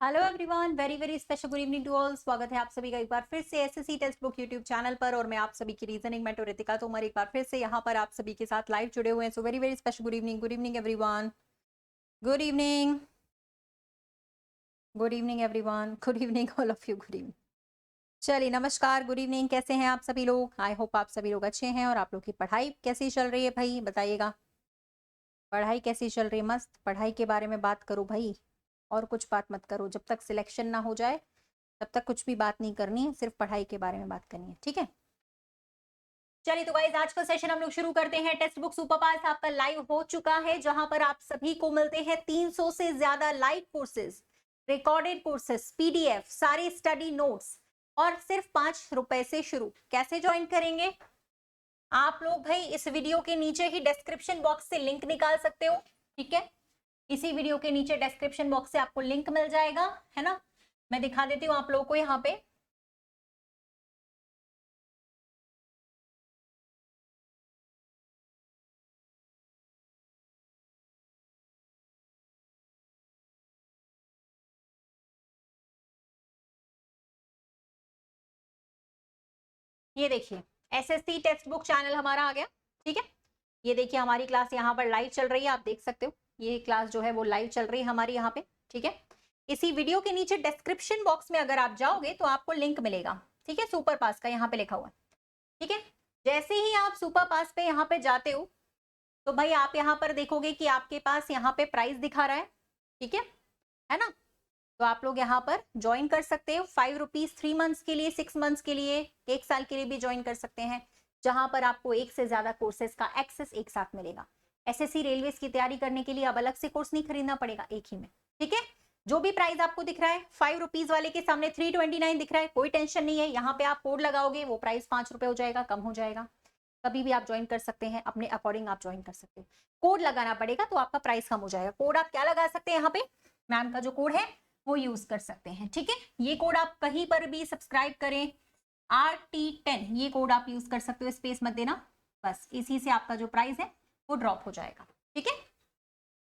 Hello everyone, very very special good evening to all. स्वागत है आप सभी का एक बार फिर से SSC text book YouTube channel पर। और मैं आप सभी की रीजनिंग मेंटर रितिका तोमर एक बार फिर से यहाँ पर आप सभी के साथ लाइव जुड़े हुए हैं। So very very special good evening everyone. Good evening, good evening everyone, good evening all of you, good evening. चलिए नमस्कार, गुड इवनिंग। कैसे हैं आप सभी लोग? आई होप आप सभी लोग अच्छे हैं। और आप लोग की पढ़ाई कैसी चल रही है भाई, बताइएगा। पढ़ाई कैसी चल रही है? मस्त। पढ़ाई के बारे में बात करो भाई, और कुछ बात मत करो। जब तक सिलेक्शन ना हो जाए तब तक कुछ भी बात नहीं करनी है, सिर्फ पढ़ाई के बारे में बात करनी है, ठीक है। चलिए तो गाइस, आज का सेशन हम लोग शुरू करते हैं। टेक्स्ट बुक सुपर पास आपका लाइव हो चुका है, जहां पर आप सभी को मिलते हैं 300 से ज्यादा live courses, recorded courses, PDF, सारे स्टडी नोट्स, और सिर्फ ₹5 से शुरू। कैसे ज्वाइन करेंगे आप लोग? भाई इस वीडियो के नीचे ही डिस्क्रिप्शन बॉक्स से लिंक निकाल सकते हो, ठीक है। इसी वीडियो के नीचे डिस्क्रिप्शन बॉक्स से आपको लिंक मिल जाएगा, है ना। मैं दिखा देती हूँ आप लोगों को यहाँ पे। ये देखिए, एसएससी टेक्स्ट बुक चैनल हमारा आ गया, ठीक है। ये देखिए हमारी क्लास यहाँ पर लाइव चल रही है, आप देख सकते हो। ये क्लास जो है वो लाइव चल रही है हमारी यहाँ पे, ठीक है। इसी वीडियो के नीचे डिस्क्रिप्शन बॉक्स में अगर आप जाओगे तो आपको लिंक मिलेगा, ठीक है, सुपर पास का, यहाँ पे लिखा हुआ है, ठीक है। जैसे ही आप सुपर पास पे यहाँ पे जाते हो तो भाई आप यहाँ पर देखोगे कि आपके पास यहाँ पे प्राइस दिखा रहा है, ठीक है ना। तो आप लोग यहाँ पर ज्वाइन कर सकते हो। ₹5 3 मंथ्स के लिए, 6 मंथ्स के लिए, 1 साल के लिए भी ज्वाइन कर सकते हैं, जहां पर आपको एक से ज्यादा कोर्सेज का एक्सेस एक साथ मिलेगा। एसएससी रेलवेज की तैयारी करने के लिए अब अलग से कोर्स नहीं खरीदना पड़ेगा, एक ही में, ठीक है। जो भी प्राइस आपको दिख रहा है, ₹5 वाले के सामने 329 दिख रहा है, कोई टेंशन नहीं है। यहाँ पे आप कोड लगाओगे, वो प्राइस ₹5 हो जाएगा, कम हो जाएगा। कभी भी आप ज्वाइन कर सकते हैं, अपने अकॉर्डिंग आप ज्वाइन कर सकते हो। कोड लगाना पड़ेगा तो आपका प्राइस कम हो जाएगा। कोड आप क्या लगा सकते हैं यहाँ पे, मैम का जो कोड है वो यूज कर सकते हैं, ठीक है। ये कोड आप कहीं पर भी सब्सक्राइब करें, RT10 ये कोड आप यूज कर सकते हो, स्पेस मत देना। बस इसी से आपका जो प्राइस है वो ड्रॉप हो जाएगा, ठीक है।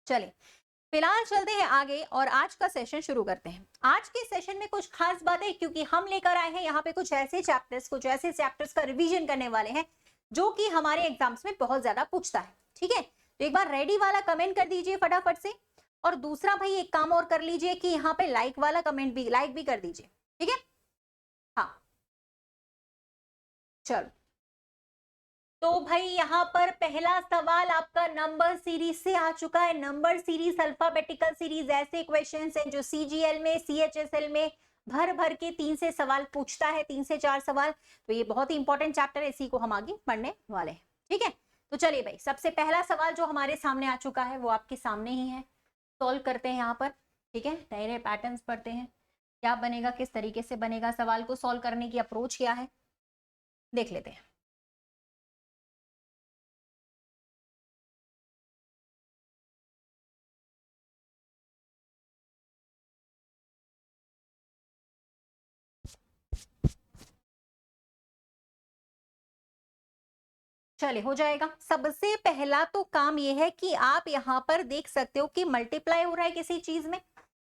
चलिए फिलहाल चलते हैं आगे और आज का सेशन शुरू करते हैं। आज के सेशन में कुछ खास बातें, क्योंकि हम लेकर आए हैं यहाँ पे कुछ ऐसे चैप्टर्स का रिवीजन करने वाले हैं जो कि हमारे एग्जाम्स में बहुत ज्यादा पूछता है, ठीक है। तो एक बार रेडी वाला कमेंट कर दीजिए फटाफट से। और दूसरा भाई एक काम और कर लीजिए कि यहाँ पे लाइक वाला कमेंट भी, लाइक भी कर दीजिए, ठीक है। हाँ चलो, तो भाई यहाँ पर पहला सवाल आपका नंबर सीरीज से आ चुका है। नंबर सीरीज, अल्फाबेटिकल सीरीज, ऐसे क्वेश्चंस हैं जो सीजीएल में, सीएचएसएल में भर भर के 3 से सवाल पूछता है, 3 से 4 सवाल। तो ये बहुत ही इंपॉर्टेंट चैप्टर है, इसी को हम आगे पढ़ने वाले हैं, ठीक है। तो चलिए भाई, सबसे पहला सवाल जो हमारे सामने आ चुका है वो आपके सामने ही है। सॉल्व करते हैं यहाँ पर, ठीक है। नए नए पैटर्न्स पढ़ते हैं, क्या बनेगा, किस तरीके से बनेगा, सवाल को सॉल्व करने की अप्रोच क्या है, देख लेते हैं। चले हो जाएगा। सबसे पहला तो काम ये है कि आप यहाँ पर देख सकते हो कि मल्टीप्लाई हो रहा है किसी चीज में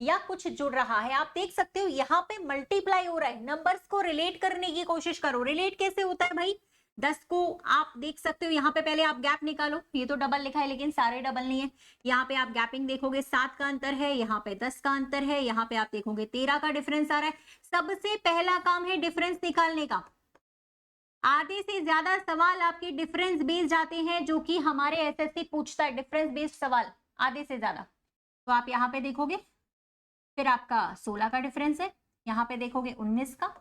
या कुछ जुड़ रहा है। आप देख सकते हो यहाँ पे मल्टीप्लाई हो रहा है, नंबर्स को रिलेट करने की कोशिश करो। रिलेट कैसे होता है भाई, 10 को आप देख सकते हो यहाँ पे, पहले आप गैप निकालो। ये तो डबल लिखा है लेकिन सारे डबल नहीं है। यहाँ पे आप गैपिंग देखोगे, 7 का अंतर है, यहाँ पे 10 का अंतर है, यहाँ पे आप देखोगे 13 का डिफरेंस आ रहा है। सबसे पहला काम है डिफरेंस निकालने का। आधे से ज्यादा सवाल आपके डिफरेंस बेस्ड आते हैं, जो कि हमारे एसएससी पूछता है, डिफरेंस बेस्ड सवाल आधे से ज्यादा। तो आप यहाँ पे देखोगे, फिर आपका 16 का डिफरेंस है, यहाँ पे देखोगे 19 का।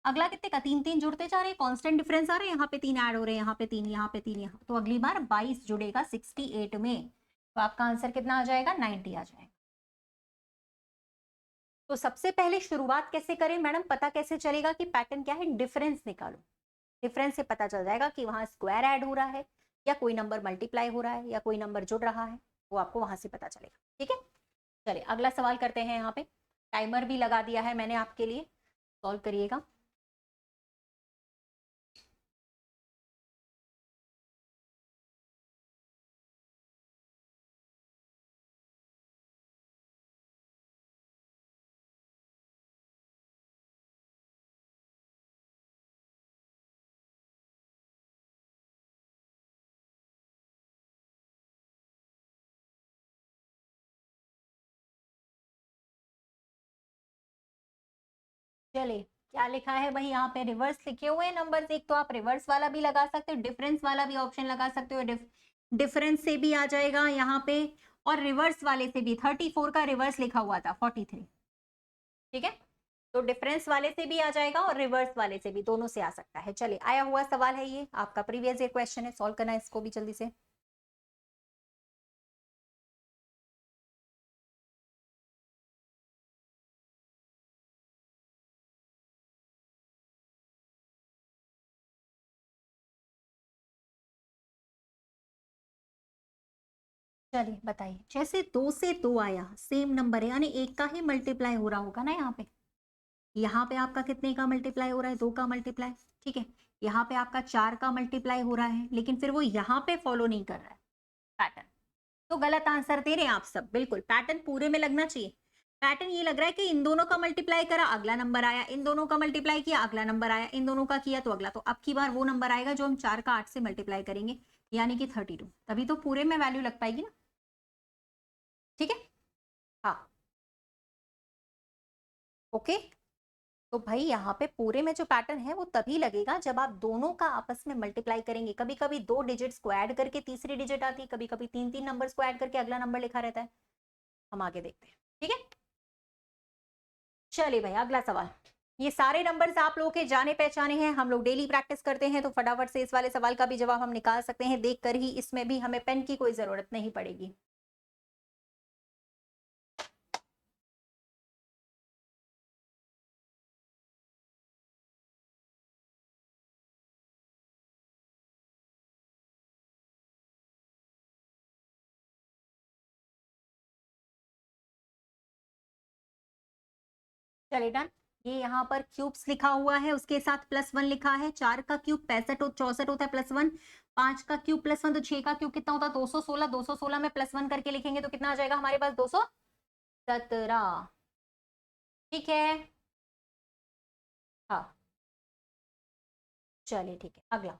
अगला कितने का, 3 3 जुड़ते जा रहे हैं, कांस्टेंट डिफरेंस आ रहे हैं, यहाँ पे 3 ऐड हो रहे हैं, यहाँ पे 3, यहाँ पे 3, यहाँ। तो अगली बार 22 जुड़ेगा 68 में। तो आपका आंसर कितना आ जाएगा, 90 आ जाएगा। तो सबसे पहले शुरुआत कैसे करें मैडम, पता कैसे चलेगा कि पैटर्न क्या है, डिफरेंस निकालो। डिफरेंस से पता चल जाएगा कि वहां स्क्वायर ऐड हो रहा है या कोई नंबर मल्टीप्लाई हो रहा है या कोई नंबर जुड़ रहा है, वो आपको वहां से पता चलेगा, ठीक है। चलिए अगला सवाल करते हैं। यहाँ पे टाइमर भी लगा दिया है मैंने आपके लिए, सॉल्व करिएगा। चलिए, क्या लिखा है भाई यहाँ पे, रिवर्स लिखे हुए हैं नंबर्स। एक तो आप रिवर्स वाला भी लगा सकते हो, डिफरेंस वाला भी ऑप्शन लगा सकते हो, डिफरेंस से भी आ जाएगा यहाँ पे, और रिवर्स वाले से भी। 34 का रिवर्स लिखा हुआ था 43, ठीक है। तो डिफरेंस वाले से भी आ जाएगा और रिवर्स वाले से भी, दोनों से आ सकता है। चलिए, आया हुआ सवाल है, ये आपका प्रीवियस ईयर क्वेश्चन है, सॉल्व करना है इसको भी जल्दी से। चलिए बताइए, जैसे 2 से 2 आया, सेम नंबर है, यानी एक का ही मल्टीप्लाई हो रहा होगा ना यहाँ पे। यहाँ पे आपका कितने का मल्टीप्लाई हो रहा है, 2 का मल्टीप्लाई, ठीक है। यहाँ पे आपका 4 का मल्टीप्लाई हो रहा है, लेकिन फिर वो यहाँ पे फॉलो नहीं कर रहा है पैटर्न। तो गलत आंसर दे रहे हैं आप सब, बिल्कुल पैटर्न पूरे में लगना चाहिए। पैटर्न ये लग रहा है कि इन दोनों का मल्टीप्लाई करा, अगला नंबर आया, इन दोनों का मल्टीप्लाई किया, अगला नंबर आया, इन दोनों का किया तो अगला। तो अब की बार वो नंबर आएगा जो हम 4 का 8 से मल्टीप्लाई करेंगे, यानी कि 32, तभी तो पूरे में वैल्यू लग पाएगी ना, ठीक है। हाँ, ओके। तो भाई यहाँ पे पूरे में जो पैटर्न है वो तभी लगेगा जब आप दोनों का आपस में मल्टीप्लाई करेंगे। कभी कभी 2 डिजिट्स को ऐड करके तीसरी डिजिट आती है, कभी कभी 3 नंबर्स को ऐड करके अगला नंबर लिखा रहता है। हम आगे देखते हैं, ठीक है। चलिए भाई, अगला सवाल। ये सारे नंबर्स आप लोगों के जाने पहचाने हैं, हम लोग डेली प्रैक्टिस करते हैं, तो फटाफट से इस वाले सवाल का भी जवाब हम निकाल सकते हैं देखकर ही। इसमें भी हमें पेन की कोई जरूरत नहीं पड़ेगी। चलिए डन। ये यहाँ पर क्यूब्स लिखा हुआ है, उसके साथ +1 लिखा है। 4 का क्यूब 64 होता है, +1। 5 का क्यूब +1, तो 6 का क्यूब कितना होता है, 216। 216 में +1 करके लिखेंगे तो कितना आ जाएगा हमारे पास, 217, ठीक है। हाँ, चलिए ठीक है, अगला।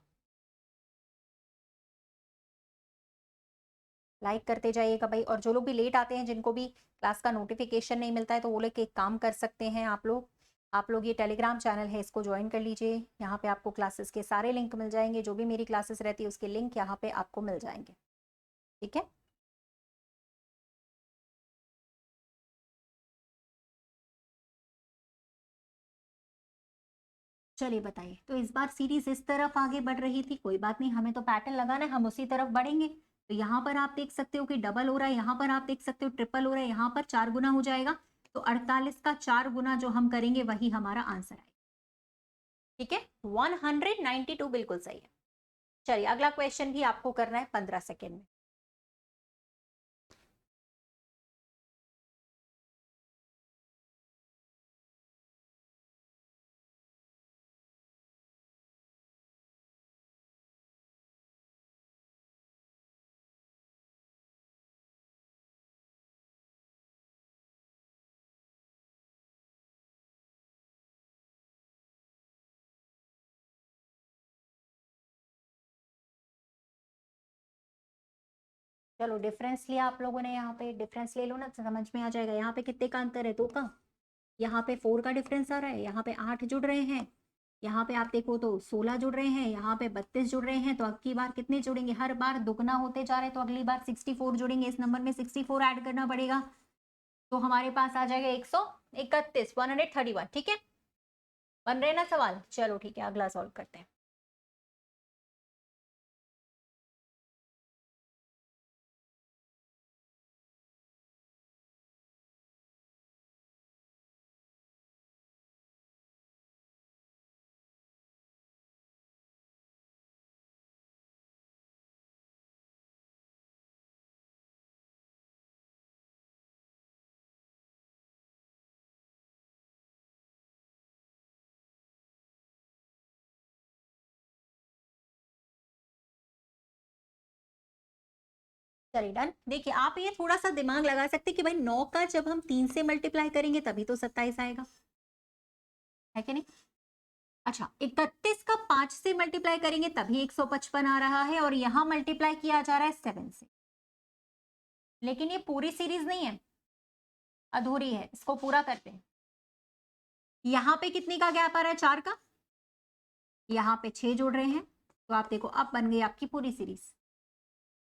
लाइक करते जाइएगा भाई, और जो लोग भी लेट आते हैं, जिनको भी क्लास का नोटिफिकेशन नहीं मिलता है, तो वो लोग एक काम कर सकते हैं। आप लोग ये टेलीग्राम चैनल है, इसको ज्वाइन कर लीजिए। यहाँ पे आपको क्लासेस के सारे लिंक मिल जाएंगे, जो भी मेरी क्लासेस रहती है उसके लिंक यहाँ पे आपको मिल जाएंगे, ठीक है। चलिए बताइए, तो इस बार सीरीज इस तरफ आगे बढ़ रही थी, कोई बात नहीं, हमें तो पैटर्न लगाना है, हम उसी तरफ बढ़ेंगे। तो यहाँ पर आप देख सकते हो कि डबल हो रहा है, यहाँ पर आप देख सकते हो ट्रिपल हो रहा है, यहाँ पर 4 गुना हो जाएगा। तो 48 का 4 गुना जो हम करेंगे वही हमारा आंसर आएगा, ठीक है। 192 बिल्कुल सही है। चलिए, अगला क्वेश्चन भी आपको करना है 15 सेकेंड में। चलो, डिफरेंस लिया आप लोगों ने, यहाँ पे डिफरेंस ले लो ना, समझ में आ जाएगा। यहाँ पे कितने का अंतर है, 2 का। यहाँ पे 4 का डिफरेंस आ रहा है, यहाँ पे 8 जुड़ रहे हैं। यहाँ पे आप देखो तो 16 जुड़ रहे हैं, यहाँ पे 32 जुड़ रहे हैं। तो अब की बार कितने जुड़ेंगे, हर बार दुगना होते जा रहे हैं, तो अगली बार 64 जुड़ेंगे। इस नंबर में 64 ऐड करना पड़ेगा, तो हमारे पास आ जाएगा 131, 131, ठीक है। बन रहे ना सवाल, चलो ठीक है, अगला सॉल्व करते हैं। चलिए डन। देखिए, आप ये थोड़ा सा दिमाग लगा सकते कि भाई 9 का जब हम 3 से मल्टीप्लाई करेंगे तभी तो 27 आएगा, है कि नहीं। अच्छा, 31 का 5 से मल्टीप्लाई करेंगे तभी 155 आ रहा है, और यहाँ मल्टीप्लाई किया जा रहा है 7 से। लेकिन ये पूरी सीरीज नहीं है, अधूरी है, इसको पूरा करते हैं। यहाँ पे कितने का गैप आ रहा है, 4 का, यहाँ पे 6 जोड़ रहे हैं, तो आप देखो अब बन गई आपकी पूरी सीरीज,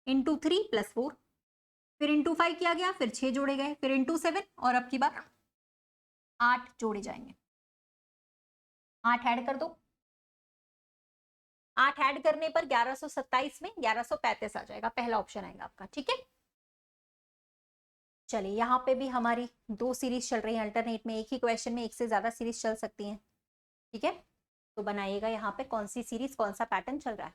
इंटू 3 + 4, फिर इंटू 5 किया गया, फिर 6 जोड़े गए, फिर इंटू 7, और अब की बार 8 जोड़े जाएंगे। 8 ऐड कर दो, 8 ऐड करने पर 1127 में 1135 आ जाएगा, पहला ऑप्शन आएगा आपका। ठीक है, चलिए यहाँ पे भी हमारी 2 सीरीज चल रही है अल्टरनेट में, एक ही क्वेश्चन में एक से ज्यादा सीरीज चल सकती हैं। ठीक है, तो बनाइएगा यहाँ पे कौन सी सीरीज, कौन सा पैटर्न चल रहा है।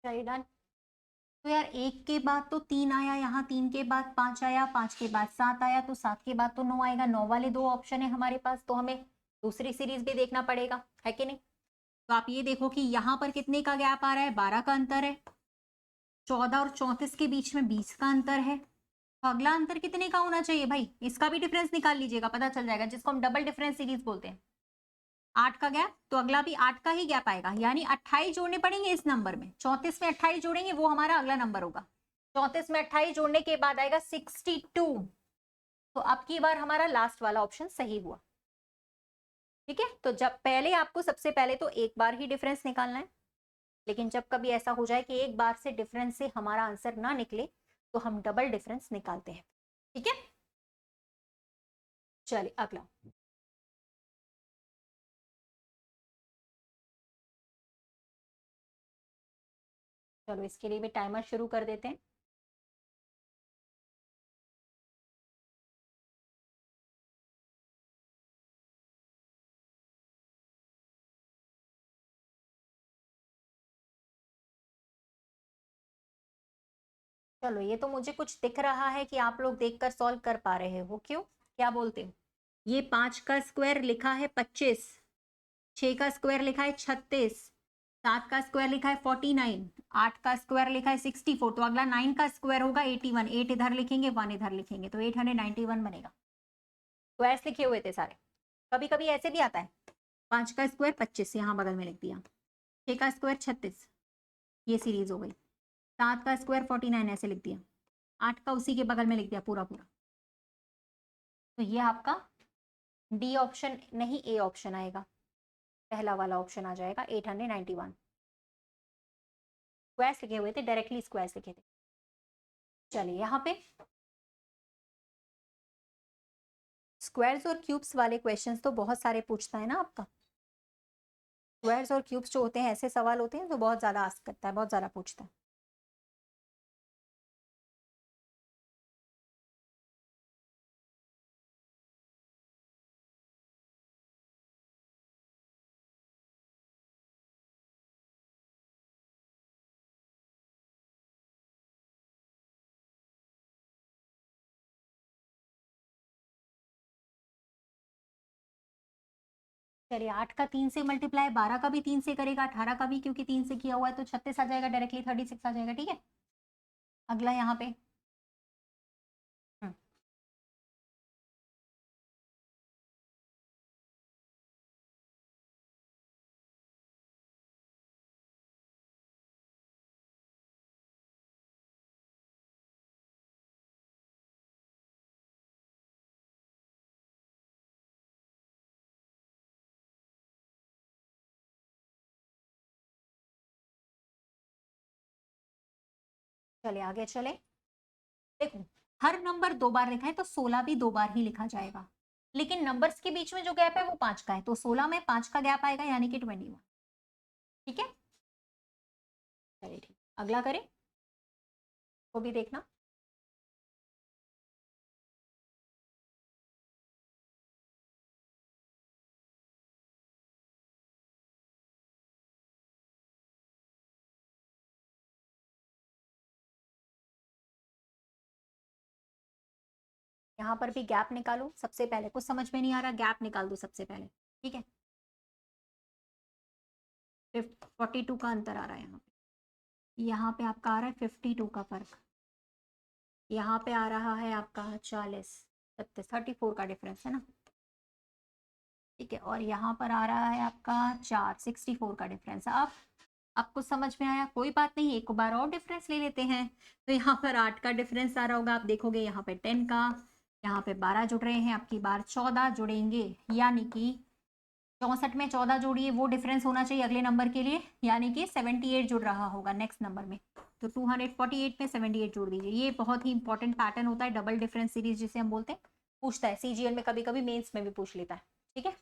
चलिए डन। तो यार एक के बाद तो 3 आया, यहाँ 3 के बाद 5 आया, 5 के बाद 7 आया, तो 7 के बाद तो 9 आएगा। 9 वाले 2 ऑप्शन है हमारे पास, तो हमें दूसरी सीरीज भी देखना पड़ेगा, है कि नहीं। तो आप ये देखो कि यहाँ पर कितने का गैप आ रहा है, 12 का अंतर है, 14 और 34 के बीच में 20 का अंतर है। तो अगला अंतर कितने का होना चाहिए भाई, इसका भी डिफरेंस निकाल लीजिएगा, पता चल जाएगा, जिसको हम डबल डिफरेंस सीरीज बोलते हैं। 8 का गैप, तो अगला भी 8 का ही गैप आएगा, यानी 28 जोड़ने पड़ेंगे इस नंबर में। 34 में 28 जोड़ेंगे, वो हमारा अगला नंबर होगा। 34 में 28 जोड़ने के बाद आएगा 62। तो अब की बार हमारा लास्ट वाला ऑप्शन सही हुआ। ठीक है, तो जब पहले आपको सबसे पहले तो एक बार ही डिफरेंस निकालना है, लेकिन जब कभी ऐसा हो जाए कि एक बार से डिफरेंस से हमारा आंसर ना निकले, तो हम डबल डिफरेंस निकालते हैं। ठीक है, चलिए अगला। चलो इसके लिए भी टाइमर शुरू कर देते हैं। चलो ये तो मुझे कुछ दिख रहा है कि आप लोग देखकर सॉल्व कर पा रहे हो, क्यों, क्या बोलते हो। ये 5 का स्क्वायर लिखा है 25, 6 का स्क्वायर लिखा है 36, 7 का स्क्वायर लिखा है 49, 8 का स्क्वायर लिखा है 64, तो अगला 9 का स्क्वायर होगा 81, 8 इधर लिखेंगे 1 इधर लिखेंगे, तो 891 बनेगा। स्क्वायर्स लिखे हुए थे सारे, कभी कभी ऐसे भी आता है। 5 का स्क्वायर 25, यहाँ बगल में लिख दिया, 6 का स्क्वायर 36, ये सीरीज हो गई, 7 का स्क्वायर 49 ऐसे लिख दिया, 8 का उसी के बगल में लिख दिया पूरा पूरा। तो ये आपका डी ऑप्शन नहीं, ए ऑप्शन आएगा, पहला वाला ऑप्शन आ जाएगा 891। स्क्वायर्स लिखे हुए थे, डायरेक्टली स्क्वायर्स लिखे थे। चलिए यहाँ पे स्क्वायर्स और क्यूब्स वाले क्वेश्चंस तो बहुत सारे पूछता है ना आपका। स्क्वायर्स और क्यूब्स जो होते हैं ऐसे सवाल होते हैं जो बहुत ज्यादा आस्क करता है, बहुत ज्यादा पूछता है। चलिए 8 का 3 से मल्टीप्लाई, 12 का भी 3 से करेगा, 18 का भी क्योंकि 3 से किया हुआ है, तो 36 आ जाएगा, डायरेक्टली 36 आ जाएगा। ठीक है, अगला यहाँ पे चले आगे चले। देखो हर नंबर 2 बार लिखा है, तो 16 भी 2 बार ही लिखा जाएगा, लेकिन नंबर्स के बीच में जो गैप है वो 5 का है, तो 16 में 5 का गैप आएगा, यानी कि 21। ठीक है, चलिए ठीक, अगला करें, वो भी देखना। यहाँ पर भी गैप निकालो, सबसे पहले कुछ समझ में नहीं आ रहा, गैप निकाल दो सबसे पहले। ठीक है, 42 का अंतर आ रहा है यहाँ पे। यहाँ पे आपका आ रहा है 52 का फर्क, यहाँ पे आ रहा है आपका 40, 34 का डिफरेंस है ना, ठीक है। और यहाँ पर आ रहा है आपका 64 का डिफरेंस। अब आपको समझ में आया? कोई बात नहीं, एक बार और डिफरेंस ले लेते हैं। तो यहाँ पर 8 का डिफरेंस आ रहा होगा, आप देखोगे यहाँ पे 10 का, यहाँ पे 12 जुड़ रहे हैं, आपकी बार 14 जुड़ेंगे, यानी कि 64 में 14 जोड़िए, वो डिफरेंस होना चाहिए अगले नंबर के लिए, यानी कि 78 जुड़ रहा होगा नेक्स्ट नंबर में। तो 248 में 78 जोड़ दीजिए। ये बहुत ही इंपॉर्टेंट पैटर्न होता है, डबल डिफरेंस सीरीज जिसे हम बोलते हैं, पूछता है सीजीएल में, कभी कभी मेंस में भी पूछ लेता है, ठीक है।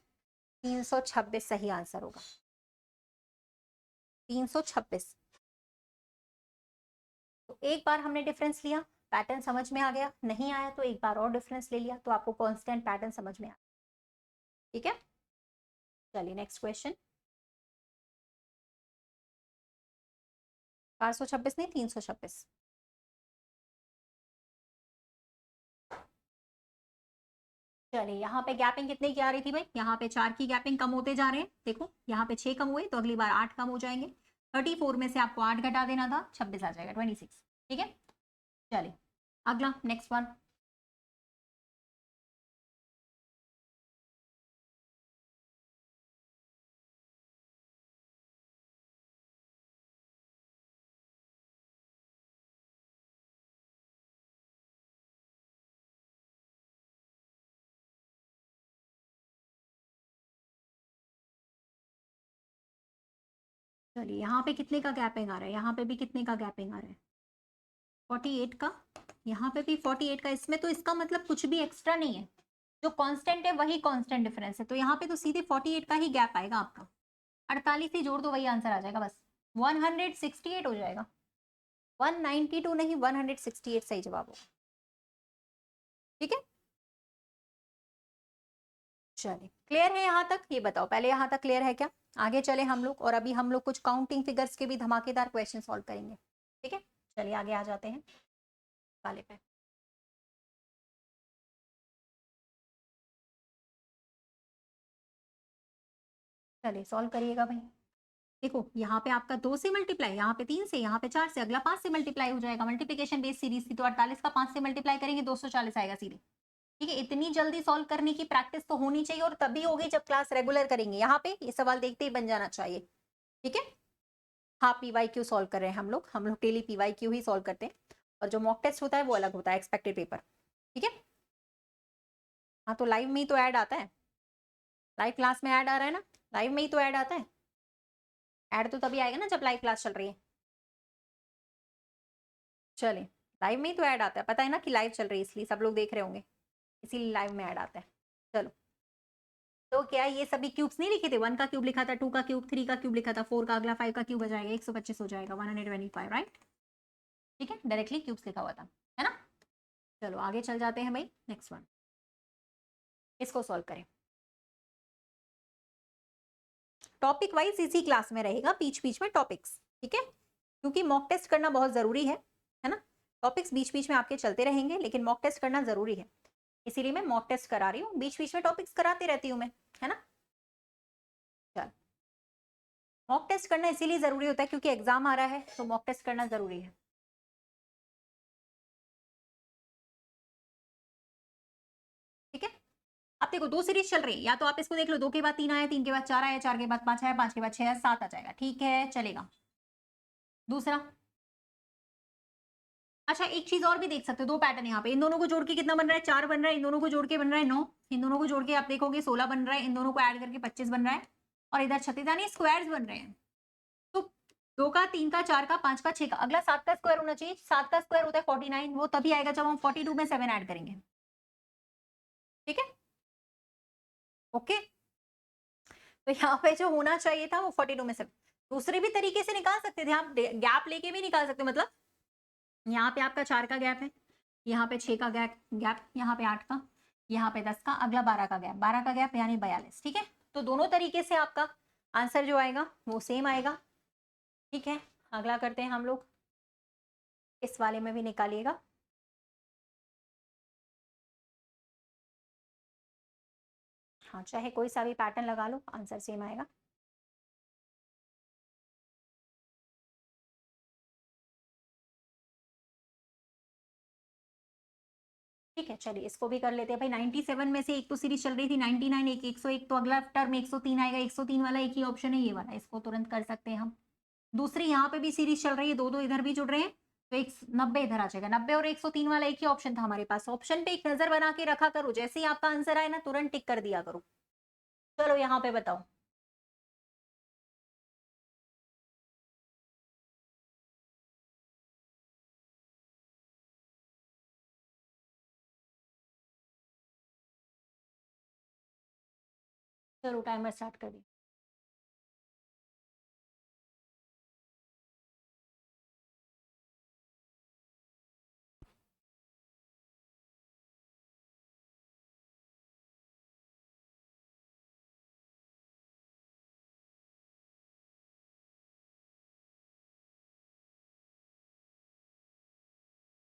326 सही आंसर होगा, 326। तो एक बार हमने डिफरेंस लिया, पैटर्न समझ में आ गया, नहीं आया तो एक बार और डिफरेंस ले लिया, तो आपको कांस्टेंट पैटर्न समझ में आ, ठीक है। चलिए नेक्स्ट क्वेश्चन। 426 नहीं, 326। चलिए यहाँ पे गैपिंग कितने की आ रही थी भाई, यहाँ पे 4 की गैपिंग कम होते जा रहे हैं, देखो यहाँ पे 6 कम हुए, तो अगली बार 8 कम हो जाएंगे। 34 में से आपको 8 घटा देना था, 26 आ जाएगा, 26, ठीक है। चलिए अगला नेक्स्ट वन। चलिए यहाँ पे कितने का गैपिंग आ रहा है, यहाँ पे भी कितने का गैपिंग आ रहा है, 48 का, यहाँ पे भी 48 का। इसमें तो इसका मतलब कुछ भी एक्स्ट्रा नहीं है, जो कांस्टेंट है वही कांस्टेंट डिफरेंस है, तो यहाँ पे तो सीधे 48 का ही गैप आएगा आपका। 48 ही जोड़ दो, वही आंसर आ जाएगा बस, 168 हो जाएगा। 192 नहीं, 168 सही जवाब होगा, ठीक है। चलिए क्लियर है यहाँ तक, ये बताओ पहले यहाँ तक क्लियर है क्या? आगे चले हम लोग, और अभी हम लोग कुछ काउंटिंग फिगर्स के भी धमाकेदार क्वेश्चन सॉल्व करेंगे, ठीक है। चलिए आगे आ जाते हैं वाले पे। चलिए सॉल्व करिएगा भाई। देखो यहाँ पे आपका 2 से मल्टीप्लाई, यहाँ पे 3 से, यहाँ पे 4 से, अगला 5 से मल्टीप्लाई हो जाएगा। मल्टीप्लिकेशन बेस सीरीज थी, तो 48 का 5 से मल्टीप्लाई करेंगे 240 आएगा सीधे, ठीक है। इतनी जल्दी सॉल्व करने की प्रैक्टिस तो होनी चाहिए, और तभी होगी जब क्लास रेगुलर करेंगे। यहाँ पे ये सवाल देखते ही बन जाना चाहिए, ठीक है। हाँ पीवाई क्यू सॉल्व कर रहे हैं हम लोग डेली पीवाई क्यू ही सॉल्व करते हैं, और जो मॉक टेस्ट होता है वो अलग होता है, एक्सपेक्टेड पेपर, ठीक है। हाँ तो लाइव में ही तो ऐड आता है, लाइव क्लास में ऐड आ रहा है ना, लाइव में ही तो ऐड आता है। ऐड तो तभी आएगा ना जब लाइव क्लास चल रही है। चलिए लाइव में ही तो ऐड आता है, पता है ना कि लाइव चल रही है, इसलिए सब लोग देख रहे होंगे, इसीलिए लाइव में ऐड आता है। चलो तो क्या ये सभी क्यूब्स नहीं लिखे थे, 1 का क्यूब लिखा था, 2 का क्यूब, 3 का क्यूब लिखा था, 4 का, अगला 5 का क्यूब हो जाएगा, 125 हो जाएगा, 125, राइट, ठीक है। डायरेक्टली क्यूब्स लिखा हुआ था, है ना। चलो आगे चल जाते हैं भाई, नेक्स्ट वन, इसको सॉल्व करें। टॉपिक वाइज इसी क्लास में रहेगा, बीच बीच में टॉपिक्स, ठीक है, क्योंकि मॉक टेस्ट करना बहुत जरूरी है ना। टॉपिक्स बीच बीच में आपके चलते रहेंगे, लेकिन मॉक टेस्ट करना जरूरी है, इसीलिए मैं मॉक टेस्ट करा रही हूँ, बीच बीच में टॉपिक्स कराती रहती हूँ मैं, है ना। चल मॉक टेस्ट करना इसीलिए जरूरी होता है क्योंकि एग्जाम आ रहा है, तो मॉक टेस्ट करना जरूरी है, ठीक है। अब देखो 2 सीरीज चल रही है, या तो आप इसको देख लो, 2 के बाद 3 आया, 3 के बाद 4 आया, 4 के बाद 5 आया, 5 के बाद 6 आया, 7 आ जाएगा, ठीक है, चलेगा। दूसरा, अच्छा एक चीज और भी देख सकते हो, 2 पैटर्न यहाँ पे, इन दोनों को जोड़ के कितना बन रहा है, 4 बन रहा है, इन दोनों को जोड़ के बन रहा है 9, इन दोनों को जोड़ के आप देखोगे 16 बन रहा है, इन दोनों को ऐड करके 25 बन रहा है, और इधर 36, यानी स्क्वायर्स बन रहे हैं। तो 2 का, 3 का, 4 का, 5 का, 6 का, अगला 7 का स्क्वायर होना चाहिए, 7 का स्क्वायर होता है 49, वो तभी आएगा जब हम 42 में 7 ऐड करेंगे, ठीक है, ओके। तो यहाँ पे जो होना चाहिए था वो 42 में 7, दूसरे भी तरीके से निकाल सकते थे आप, गैप लेके भी निकाल सकते, मतलब यहाँ पे आपका 4 का गैप है, यहाँ पे 6 का गैप, यहाँ पे 8 का, यहाँ पे 10 का, अगला 12 का गैप, 12 का गैप यानी 42, ठीक है। तो दोनों तरीके से आपका आंसर जो आएगा वो सेम आएगा, ठीक है। अगला करते हैं हम लोग, इस वाले में भी निकालिएगा। हाँ चाहे कोई सा भी पैटर्न लगा लो, आंसर सेम आएगा। ठीक है, चलिए इसको भी कर लेते हैं भाई। 97 में से एक तो सीरीज चल रही थी 99, एक 101, तो अगला टर्म 103 आएगा। 103 वाला एक ही ऑप्शन है, ये वाला, इसको तुरंत कर सकते हैं हम। दूसरी यहाँ पे भी सीरीज चल रही है, दो दो इधर भी जुड़ रहे हैं, तो 90 इधर आ जाएगा। 90 और 103 वाला एक ही ऑप्शन था हमारे पास। ऑप्शन पे एक नजर बना के रखा करो, जैसे ही आपका आंसर आए ना तुरंत टिक कर दिया करो। चलो यहाँ पे बताओ। चलो टाइमर स्टार्ट कर दी।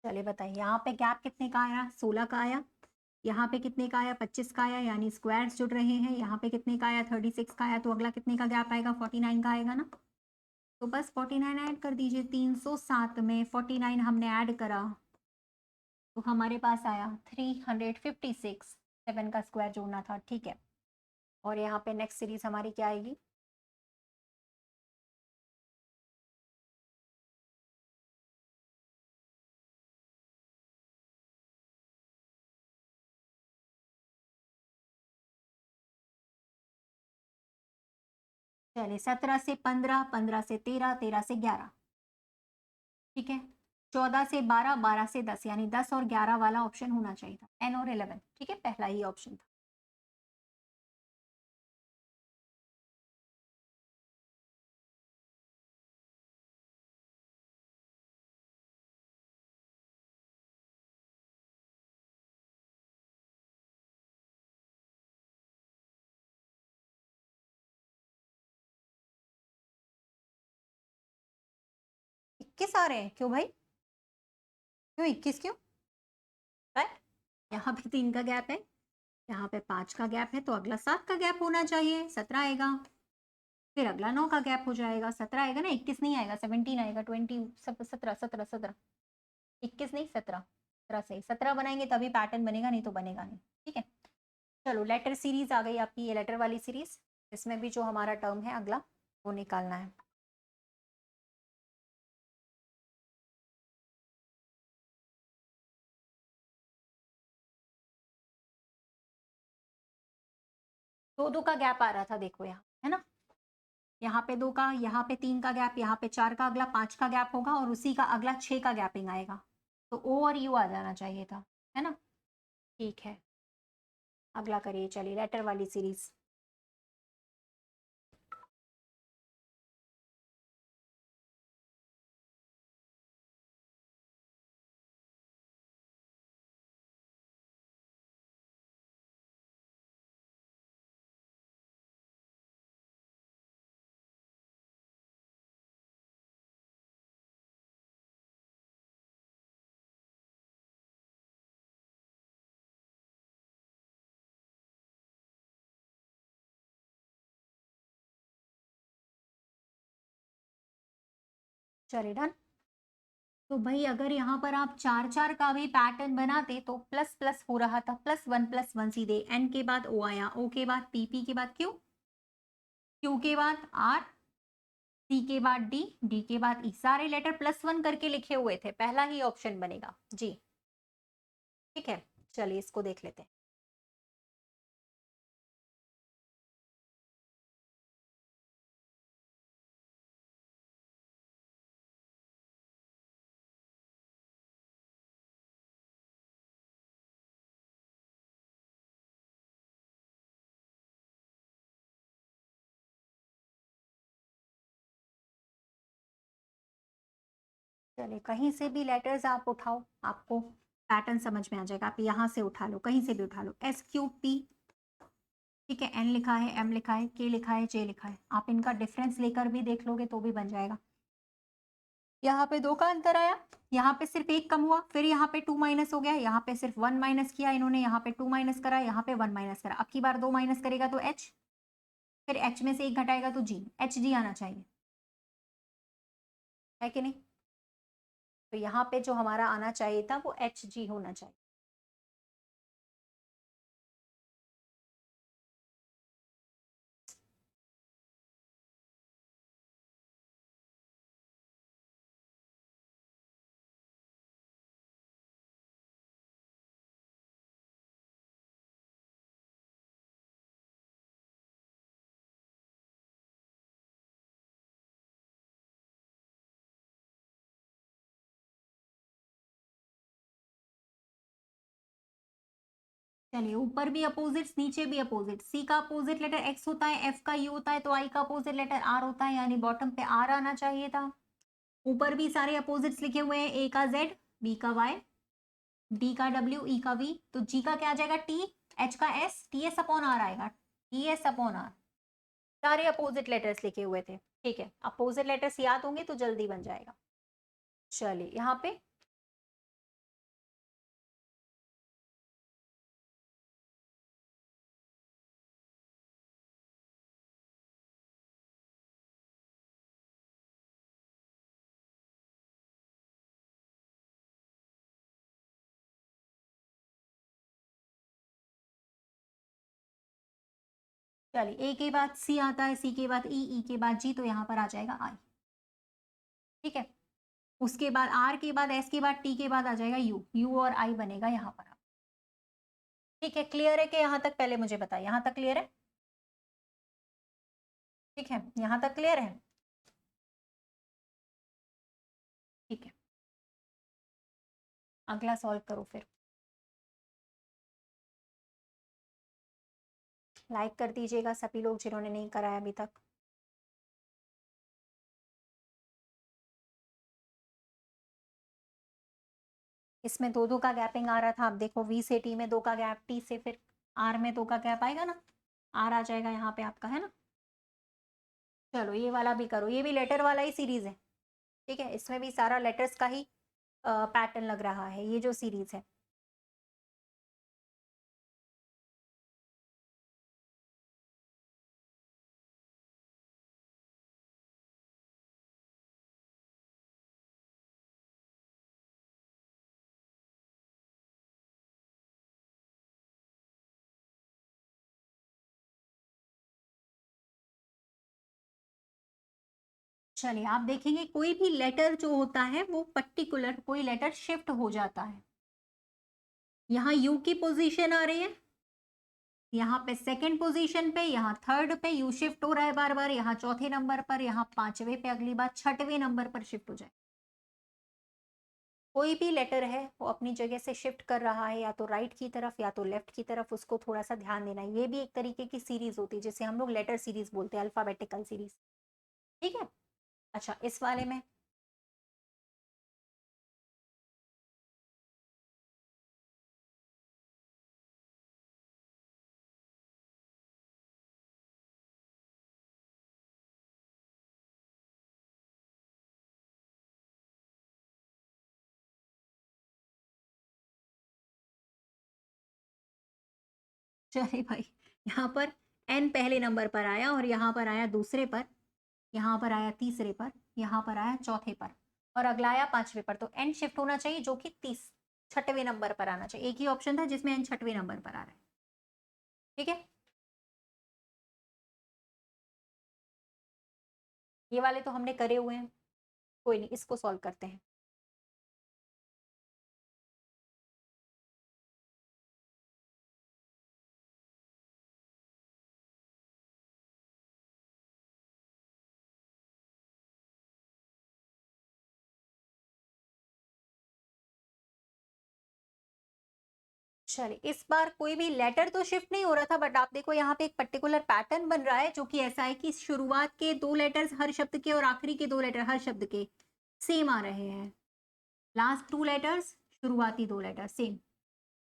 चलिए बताइए, यहाँ पे गैप कितने का आया? 16 का आया। यहाँ पे कितने का आया? 25 का आया, यानी स्क्वायर्स जुड़ रहे हैं। यहाँ पे कितने का आया? 36 का आया। तो अगला कितने का गैप आएगा? 49 का आएगा ना। तो बस 49 ऐड कर दीजिए। 307 में 49 हमने ऐड करा तो हमारे पास आया 356। 7 का स्क्वायर जोड़ना था, ठीक है। और यहाँ पे नेक्स्ट सीरीज हमारी क्या आएगी? चलिए 17 से 15, 15 से 13, 13 से 11, ठीक है। 14 से 12, 12 से 10, यानी 10 और 11 वाला ऑप्शन होना चाहिए था। 10 और 11, ठीक है, पहला ही ऑप्शन था। इक्कीस आ रहे हैं क्यों भाई? क्यों 21 क्यों? राइट, यहाँ पे 3 का गैप है, यहाँ पे 5 का गैप है, तो अगला 7 का गैप होना चाहिए, 17 आएगा। फिर अगला 9 का गैप हो जाएगा, 17 आएगा ना, 21 नहीं आएगा, 17 आएगा। 20, 17, 17, 17, 21 नहीं 17, 17 से 17 बनाएंगे तभी पैटर्न बनेगा, नहीं तो बनेगा नहीं, ठीक है। चलो लेटर सीरीज आ गई आपकी, ये लेटर वाली सीरीज। इसमें भी जो हमारा टर्म है अगला वो निकालना है। दो दो का गैप आ रहा था, देखो यहाँ है ना, यहाँ पे 2 का, यहाँ पे 3 का गैप, यहाँ पे 4 का, अगला 5 का गैप होगा और उसी का अगला 6 का गैपिंग आएगा। तो ओ और यू आ जाना चाहिए था, है ना। ठीक है, अगला करिए, चलिए लेटर वाली सीरीज। चलिए डन। तो भाई अगर यहाँ पर आप 4 4 का भी पैटर्न बनाते तो प्लस प्लस हो रहा था, +1 +1 सीधे। एन के बाद ओ आया, ओ के बाद पी, पी के बाद क्यू, क्यू के बाद आर, सी के बाद डी, डी के बाद ई, सारे लेटर +1 करके लिखे हुए थे, पहला ही ऑप्शन बनेगा जी। ठीक है, चलिए इसको देख लेते हैं। चलिए कहीं से भी लेटर्स आप उठाओ, आपको पैटर्न समझ में आ जाएगा। आप यहाँ से उठा लो, कहीं से भी उठा लो, एस क्यू पी, ठीक है, एन लिखा है, एम लिखा है, के लिखा है, जे लिखा है। आप इनका डिफरेंस लेकर भी देख लोगे तो भी बन जाएगा। यहाँ पे 2 का अंतर आया, यहाँ पे सिर्फ 1 कम हुआ, फिर यहाँ पे 2 माइनस हो गया, यहाँ पे सिर्फ 1 माइनस किया इन्होंने, यहाँ पे 2 माइनस करा, यहाँ पे 1 माइनस करा। अब की बार 2 माइनस करेगा तो एच, फिर एच में से 1 घटाएगा तो जी, एच जी आना चाहिए, है कि नहीं। तो यहाँ पे जो हमारा आना चाहिए था वो एच जी होना चाहिए। चलिए, ऊपर भी अपोजिट्स, नीचे भी अपोजिट। सी का अपोजिट लेटर एक्स होता है, एफ का यू होता है, तो आई का अपोजिट लेटर आर होता है, यानी बॉटम पे आर आना चाहिए था। ऊपर भी सारे अपोजिट्स लिखे हुए हैं, ए का जेड, बी का वाई, डी का डब्ल्यू, ई का वी, तो जी का क्या आ जाएगा, टी, एच का S, T S upon R आएगा, टी एस अपॉन आर। सारे अपोजिट लेटर्स लिखे हुए थे, ठीक है। अपोजिट लेटर्स याद होंगे तो जल्दी बन जाएगा। चलिए यहाँ पे चलिए, ए के बाद सी आता है, सी के बाद ई, ई के बाद जी, तो यहाँ पर आ जाएगा आई, ठीक है। उसके बाद आर के बाद एस के बाद टी के बाद आ जाएगा यू, यू और आई बनेगा यहाँ पर। ठीक है, क्लियर है कि यहाँ तक? पहले मुझे बताइए, यहाँ तक क्लियर है? ठीक है, यहाँ तक क्लियर है? ठीक है, अगला सॉल्व करो फिर। लाइक कर दीजिएगा सभी लोग जिन्होंने नहीं कराया अभी तक। इसमें दो दो का गैपिंग आ रहा था, अब देखो वी से टी में दो का गैप, टी से फिर आर में दो का गैप आएगा ना, आर आ जाएगा यहाँ पे आपका, है ना। चलो ये वाला भी करो, ये भी लेटर वाला ही सीरीज है, ठीक है। इसमें भी सारा लेटर्स का ही पैटर्न लग रहा है, ये जो सीरीज है। चलिए, आप देखेंगे कोई भी लेटर जो होता है वो पर्टिकुलर कोई लेटर शिफ्ट हो जाता है। यहाँ यू की पोजीशन आ रही है, यहाँ पे सेकंड पोजीशन पे, यहाँ थर्ड पे यू शिफ्ट हो रहा है बार बार, यहाँ चौथे नंबर पर, यहाँ पांचवे पे, अगली बार छठवें नंबर पर शिफ्ट हो जाए। कोई भी लेटर है वो अपनी जगह से शिफ्ट कर रहा है, या तो राइट की तरफ या तो लेफ्ट की तरफ, उसको थोड़ा सा ध्यान देना है। ये भी एक तरीके की सीरीज होती है जिसे हम लोग लेटर सीरीज बोलते हैं, अल्फाबेटिकल सीरीज, ठीक है। अच्छा, इस वाले में चलिए भाई, यहाँ पर एन पहले नंबर पर आया, और यहाँ पर आया दूसरे पर, यहाँ पर आया तीसरे पर, यहाँ पर आया चौथे पर, और अगला आया पांचवे पर। तो एन शिफ्ट होना चाहिए, जो कि छठवें नंबर पर आना चाहिए। एक ही ऑप्शन था जिसमें एन छठवें नंबर पर आ रहा है, ठीक है। ये वाले तो हमने करे हुए हैं, कोई नहीं, इसको सॉल्व करते हैं। चलिए, इस बार कोई भी लेटर तो शिफ्ट नहीं हो रहा था, बट आप देखो यहाँ पे एक पर्टिकुलर पैटर्न बन रहा है, जो कि ऐसा है कि शुरुआत के दो लेटर्स हर शब्द के और आखिरी के दो लेटर हर शब्द के सेम आ रहे हैं। लास्ट टू लेटर्स, शुरुआती दो letter same,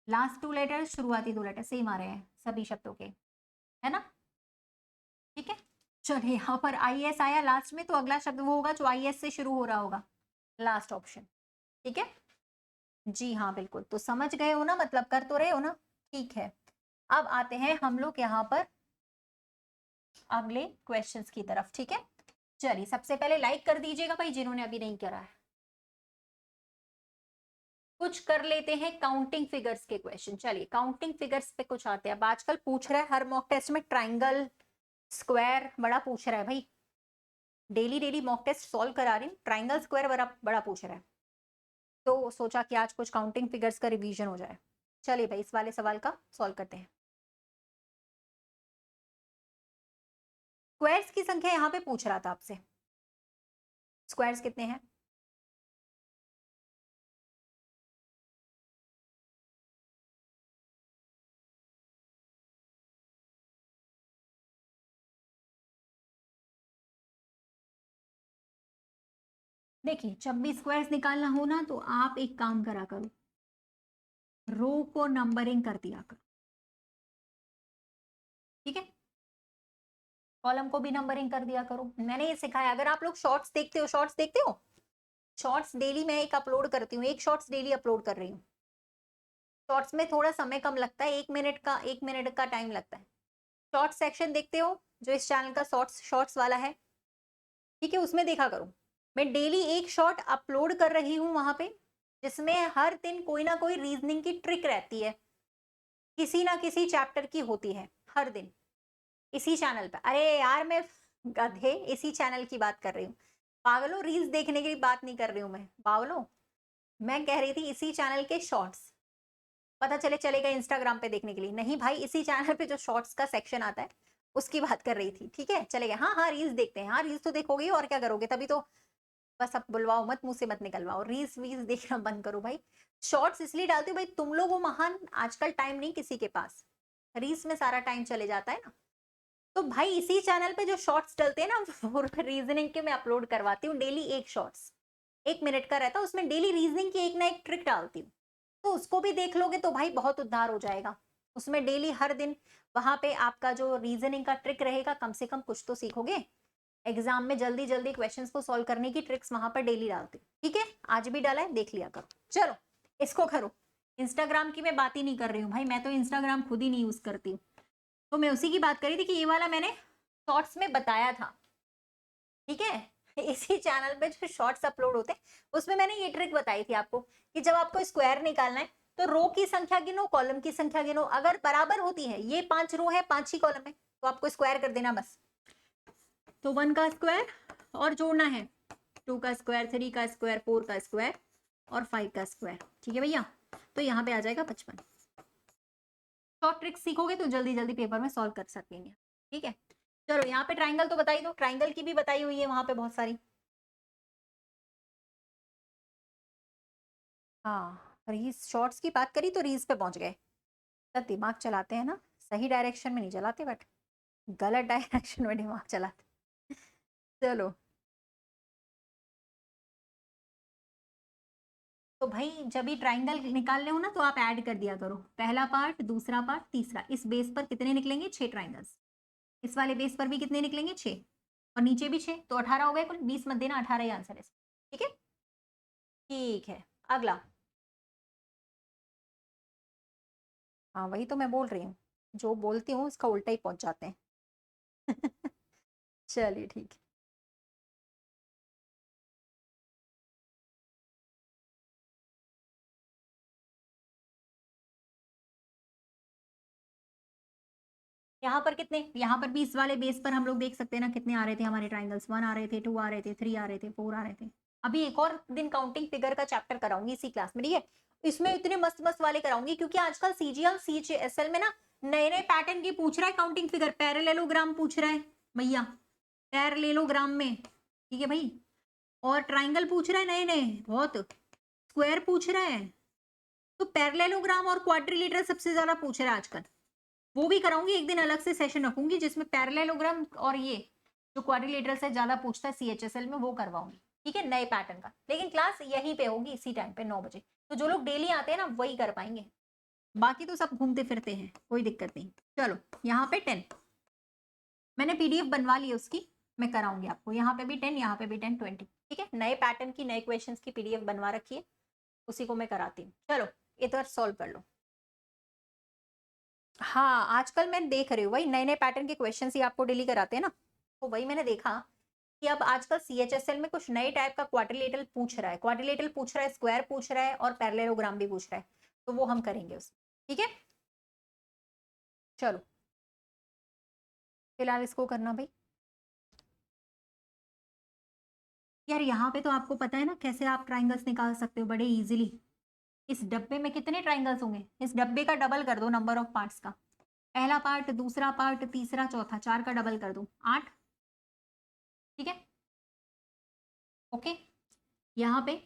last two letters, शुरुआती दो लेटर सेम आ रहे हैं सभी शब्दों के, है ना। ठीक है, चलिए यहाँ पर आई एस आया लास्ट में, तो अगला शब्द वो होगा जो आई एस से शुरू हो रहा होगा, लास्ट ऑप्शन, ठीक है। जी हाँ, बिल्कुल, तो समझ गए हो ना, मतलब कर तो रहे हो ना, ठीक है। अब आते हैं हम लोग यहाँ पर अगले क्वेश्चंस की तरफ, ठीक है। चलिए, सबसे पहले लाइक कर दीजिएगा भाई जिन्होंने अभी नहीं करा है। कुछ कर लेते हैं काउंटिंग फिगर्स के क्वेश्चन। चलिए, काउंटिंग फिगर्स पे कुछ आते हैं। अब आजकल पूछ रहा है हर मॉक टेस्ट में ट्राइंगल, स्क्वायर बड़ा पूछ रहा है भाई, daily daily mock test solve करा रही हूँ, ट्राइंगल स्क्वायर बड़ा बड़ा पूछ रहा है, तो सोचा कि आज कुछ काउंटिंग फिगर्स का रिवीजन हो जाए। चलिए भाई, इस वाले सवाल का सॉल्व करते हैं। स्क्वायर्स की संख्या यहाँ पे पूछ रहा था आपसे, स्क्वायर्स कितने हैं? देखिए जब भी स्क्वायर्स निकालना हो ना तो आप एक काम करा करो, रो को नंबरिंग कर दिया करो, ठीक है, कॉलम को भी नंबरिंग कर दिया करो। मैंने ये सिखाया। अगर आप लोग शॉर्ट्स देखते हो, शॉर्ट्स देखते हो, शॉर्ट्स डेली मैं एक अपलोड करती हूँ, एक शॉर्ट्स डेली अपलोड कर रही हूँ। शॉर्ट्स में थोड़ा समय कम लगता है, 1 मिनट का टाइम लगता है। शॉर्ट्स सेक्शन देखते हो जो इस चैनल का शॉर्ट्स शॉर्ट्स वाला है, ठीक है, उसमें देखा करो। मैं डेली एक शॉर्ट अपलोड कर रही हूँ वहां पे, जिसमें हर दिन कोई ना कोई रीजनिंग की ट्रिक रहती है, किसी ना किसी चैप्टर की होती है हर दिन इसी चैनल पे। अरे यार मैं गधे इसी चैनल की बात कर रही हूँ, पागलों, रील्स देखने की बात नहीं कर रही हूँ मैं, पागलों। मैं कह रही थी इसी चैनल के शॉर्ट्स, पता चले चलेगा इंस्टाग्राम पे देखने के लिए, नहीं भाई इसी चैनल पे जो शॉर्ट्स का सेक्शन आता है उसकी बात कर रही थी, ठीक है, चलेगा। हाँ हाँ रील्स देखते हैं, हाँ रील्स तो देखोगे और क्या करोगे, तभी तो। बस अब बुलवाओ मत, मुंह से मत निकलवाओ, रील्स वील्स देखना बंद करो भाई। शॉर्ट्स इसलिए डालती हूँ भाई, तुम लोग वो महान, आजकल टाइम नहीं किसी के पास, रील्स में सारा टाइम चले जाता है ना। तो भाई इसी चैनल पे जो शॉर्ट्स डलते हैं ना वो रीजनिंग के मैं अपलोड करवाती हूँ डेली, एक शॉर्ट्स 1 मिनट का रहता है, उसमें डेली रीजनिंग की एक ना एक ट्रिक डालती हूँ। तो उसको भी देख लोगे तो भाई बहुत उद्धार हो जाएगा। उसमें डेली हर दिन वहां पे आपका जो रीजनिंग का ट्रिक रहेगा, कम से कम कुछ तो सीखोगे। एग्जाम में जल्दी जल्दी क्वेश्चंस को सॉल्व करने की ट्रिक्स वहां पर डेली डालती हूँ, ठीक है, आज भी डाला है, देख लिया करो। चलो इसको करो। इंस्टाग्राम की मैं बात ही नहीं कर रही हूँ भाई, मैं तो इंस्टाग्राम खुद ही नहीं यूज करती हूँ। तो मैं उसी की बात करी थी कि ये वाला मैंने शॉर्ट्स में बताया था, ठीक है। इसी चैनल पे जो शॉर्ट्स अपलोड होते हैं उसमें मैंने ये ट्रिक बताई थी आपको कि जब आपको स्क्वायर निकालना है तो रो की संख्या गिनो, कॉलम की संख्या गिनो, अगर बराबर होती है, ये 5 रो है 5 ही कॉलम है, तो आपको स्क्वायर कर देना बस। तो 1 का स्क्वायर और जोड़ना है 2 का स्क्वायर, 3 का स्क्वायर, 4 का स्क्वायर और 5 का स्क्वायर, ठीक है भैया। तो यहाँ पे आ जाएगा 55। शॉर्ट ट्रिक सीखोगे तो जल्दी जल्दी पेपर में सॉल्व कर सकेंगे, ठीक है। चलो यहाँ पे ट्राइंगल तो बताई दो, ट्राइंगल की भी बताई हुई है वहां पे बहुत सारी। हाँ रील्स शॉर्ट्स की बात करी तो रील्स पे पहुंच गए। तब दिमाग चलाते हैं ना, सही डायरेक्शन में नहीं चलाते, बट गलत डायरेक्शन में दिमाग चलाते। चलो तो भाई जब भी ट्राइंगल निकालने हो ना तो आप ऐड कर दिया करो, पहला पार्ट, दूसरा पार्ट, तीसरा। इस बेस पर कितने निकलेंगे, 6 ट्राइंगल्स। इस वाले बेस पर भी कितने निकलेंगे, 6, और नीचे भी 6, तो 18 हो गए कुल। 20 मत देना, 18 ही आंसर है, ठीक है। ठीक है, अगला। हाँ वही तो मैं बोल रही हूँ, जो बोलती हूँ उसका उल्टा ही पहुंच जाते हैं। चलिए ठीक है। यहाँ पर कितने, यहाँ पर भी इस वाले बेस पर हम लोग देख सकते हैं ना कितने आ रहे थे हमारे ट्राइंगल्स, 1 आ रहे थे, 2 आ रहे थे, 3 आ रहे थे, 4 आ रहे थे। अभी एक और दिन काउंटिंग फिगर का चैप्टर कराऊंगी इसी क्लास में, ठीक है। इसमें इतने मस्त मस्त वाले कराऊंगी क्योंकि आजकल सीजीएल सीएचएसएल में ना नए नए पैटर्न की पूछ रहा है काउंटिंग फिगर, पैरेललोग्राम पूछ रहा है भैया, पैरेललोग्राम में, ठीक है भाई। और ट्राइंगल पूछ रहा है नए नए बहुत, स्क्वायर पूछ रहा है, तो पैरेललोग्राम और क्वाड्रिलेटरल सबसे ज्यादा पूछ रहा है आजकल। वो भी कराऊंगी एक दिन, अलग से सेशन रखूंगी जिसमें पैरेललोग्राम और ये जो क्वाड्रिलेटरल से ज्यादा पूछता है सीएचएसएल में वो करवाऊंगी, ठीक है, नए पैटर्न का। लेकिन क्लास यहीं पे होगी इसी टाइम पे 9 बजे, तो जो लोग डेली आते हैं ना वही कर पाएंगे, बाकी तो सब घूमते फिरते हैं, कोई दिक्कत नहीं। चलो यहाँ पे 10 मैंने पीडीएफ बनवा ली है उसकी, मैं कराऊंगी आपको। यहाँ पे भी 10, यहाँ पे भी 10, 20, ठीक है। नए पैटर्न की, नए क्वेश्चंस की पीडीएफ बनवा रखी है, उसी को मैं कराती हूँ। चलो इधर सॉल्व कर लो। हाँ आजकल मैं देख रही हूँ वही नए नए पैटर्न के क्वेश्चन ही आपको डेली कराते हैं ना, तो वही मैंने देखा कि अब आजकल सीएचएसएल में कुछ नए टाइप का क्वाड्रिलेटरल पूछ रहा है, क्वाड्रिलेटरल पूछ रहा है, स्क्वायर पूछ रहा है और पैरेललोग्राम भी पूछ रहा है, तो वो हम करेंगे उसमें, ठीक है। चलो फिलहाल इसको करना भाई। यार यहाँ पे तो आपको पता है ना कैसे आप ट्राइंगल्स निकाल सकते हो बड़े इजीली। इस डब्बे में कितने ट्राइंगल्स होंगे, इस डब्बे का डबल कर दो नंबर ऑफ पार्ट्स का, पहला पार्ट, दूसरा पार्ट, तीसरा, चौथा, 4 का डबल कर दो, 8, ठीक है। ओके, यहाँ पे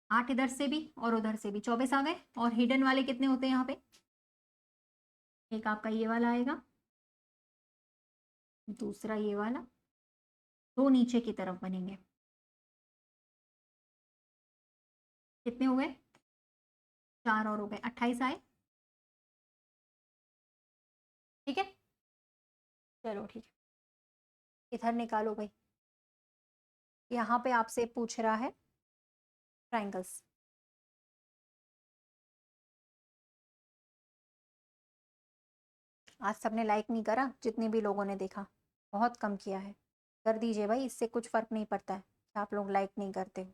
8 इधर से भी और उधर से भी 24 आ गए। और हिडन वाले कितने होते हैं यहाँ पे, एक आपका ये वाला आएगा, दूसरा ये वाला, दो नीचे की तरफ बनेंगे। कितने हो गए? 4 और हो गए, 28 आए। ठीक है, चलो ठीक है, इधर निकालो भाई। यहाँ पे आपसे पूछ रहा है ट्राइंगल्स। आज सबने लाइक नहीं करा, जितने भी लोगों ने देखा, बहुत कम किया है। कर दीजिए भाई, इससे कुछ फर्क नहीं पड़ता है कि आप लोग लाइक नहीं करते हो।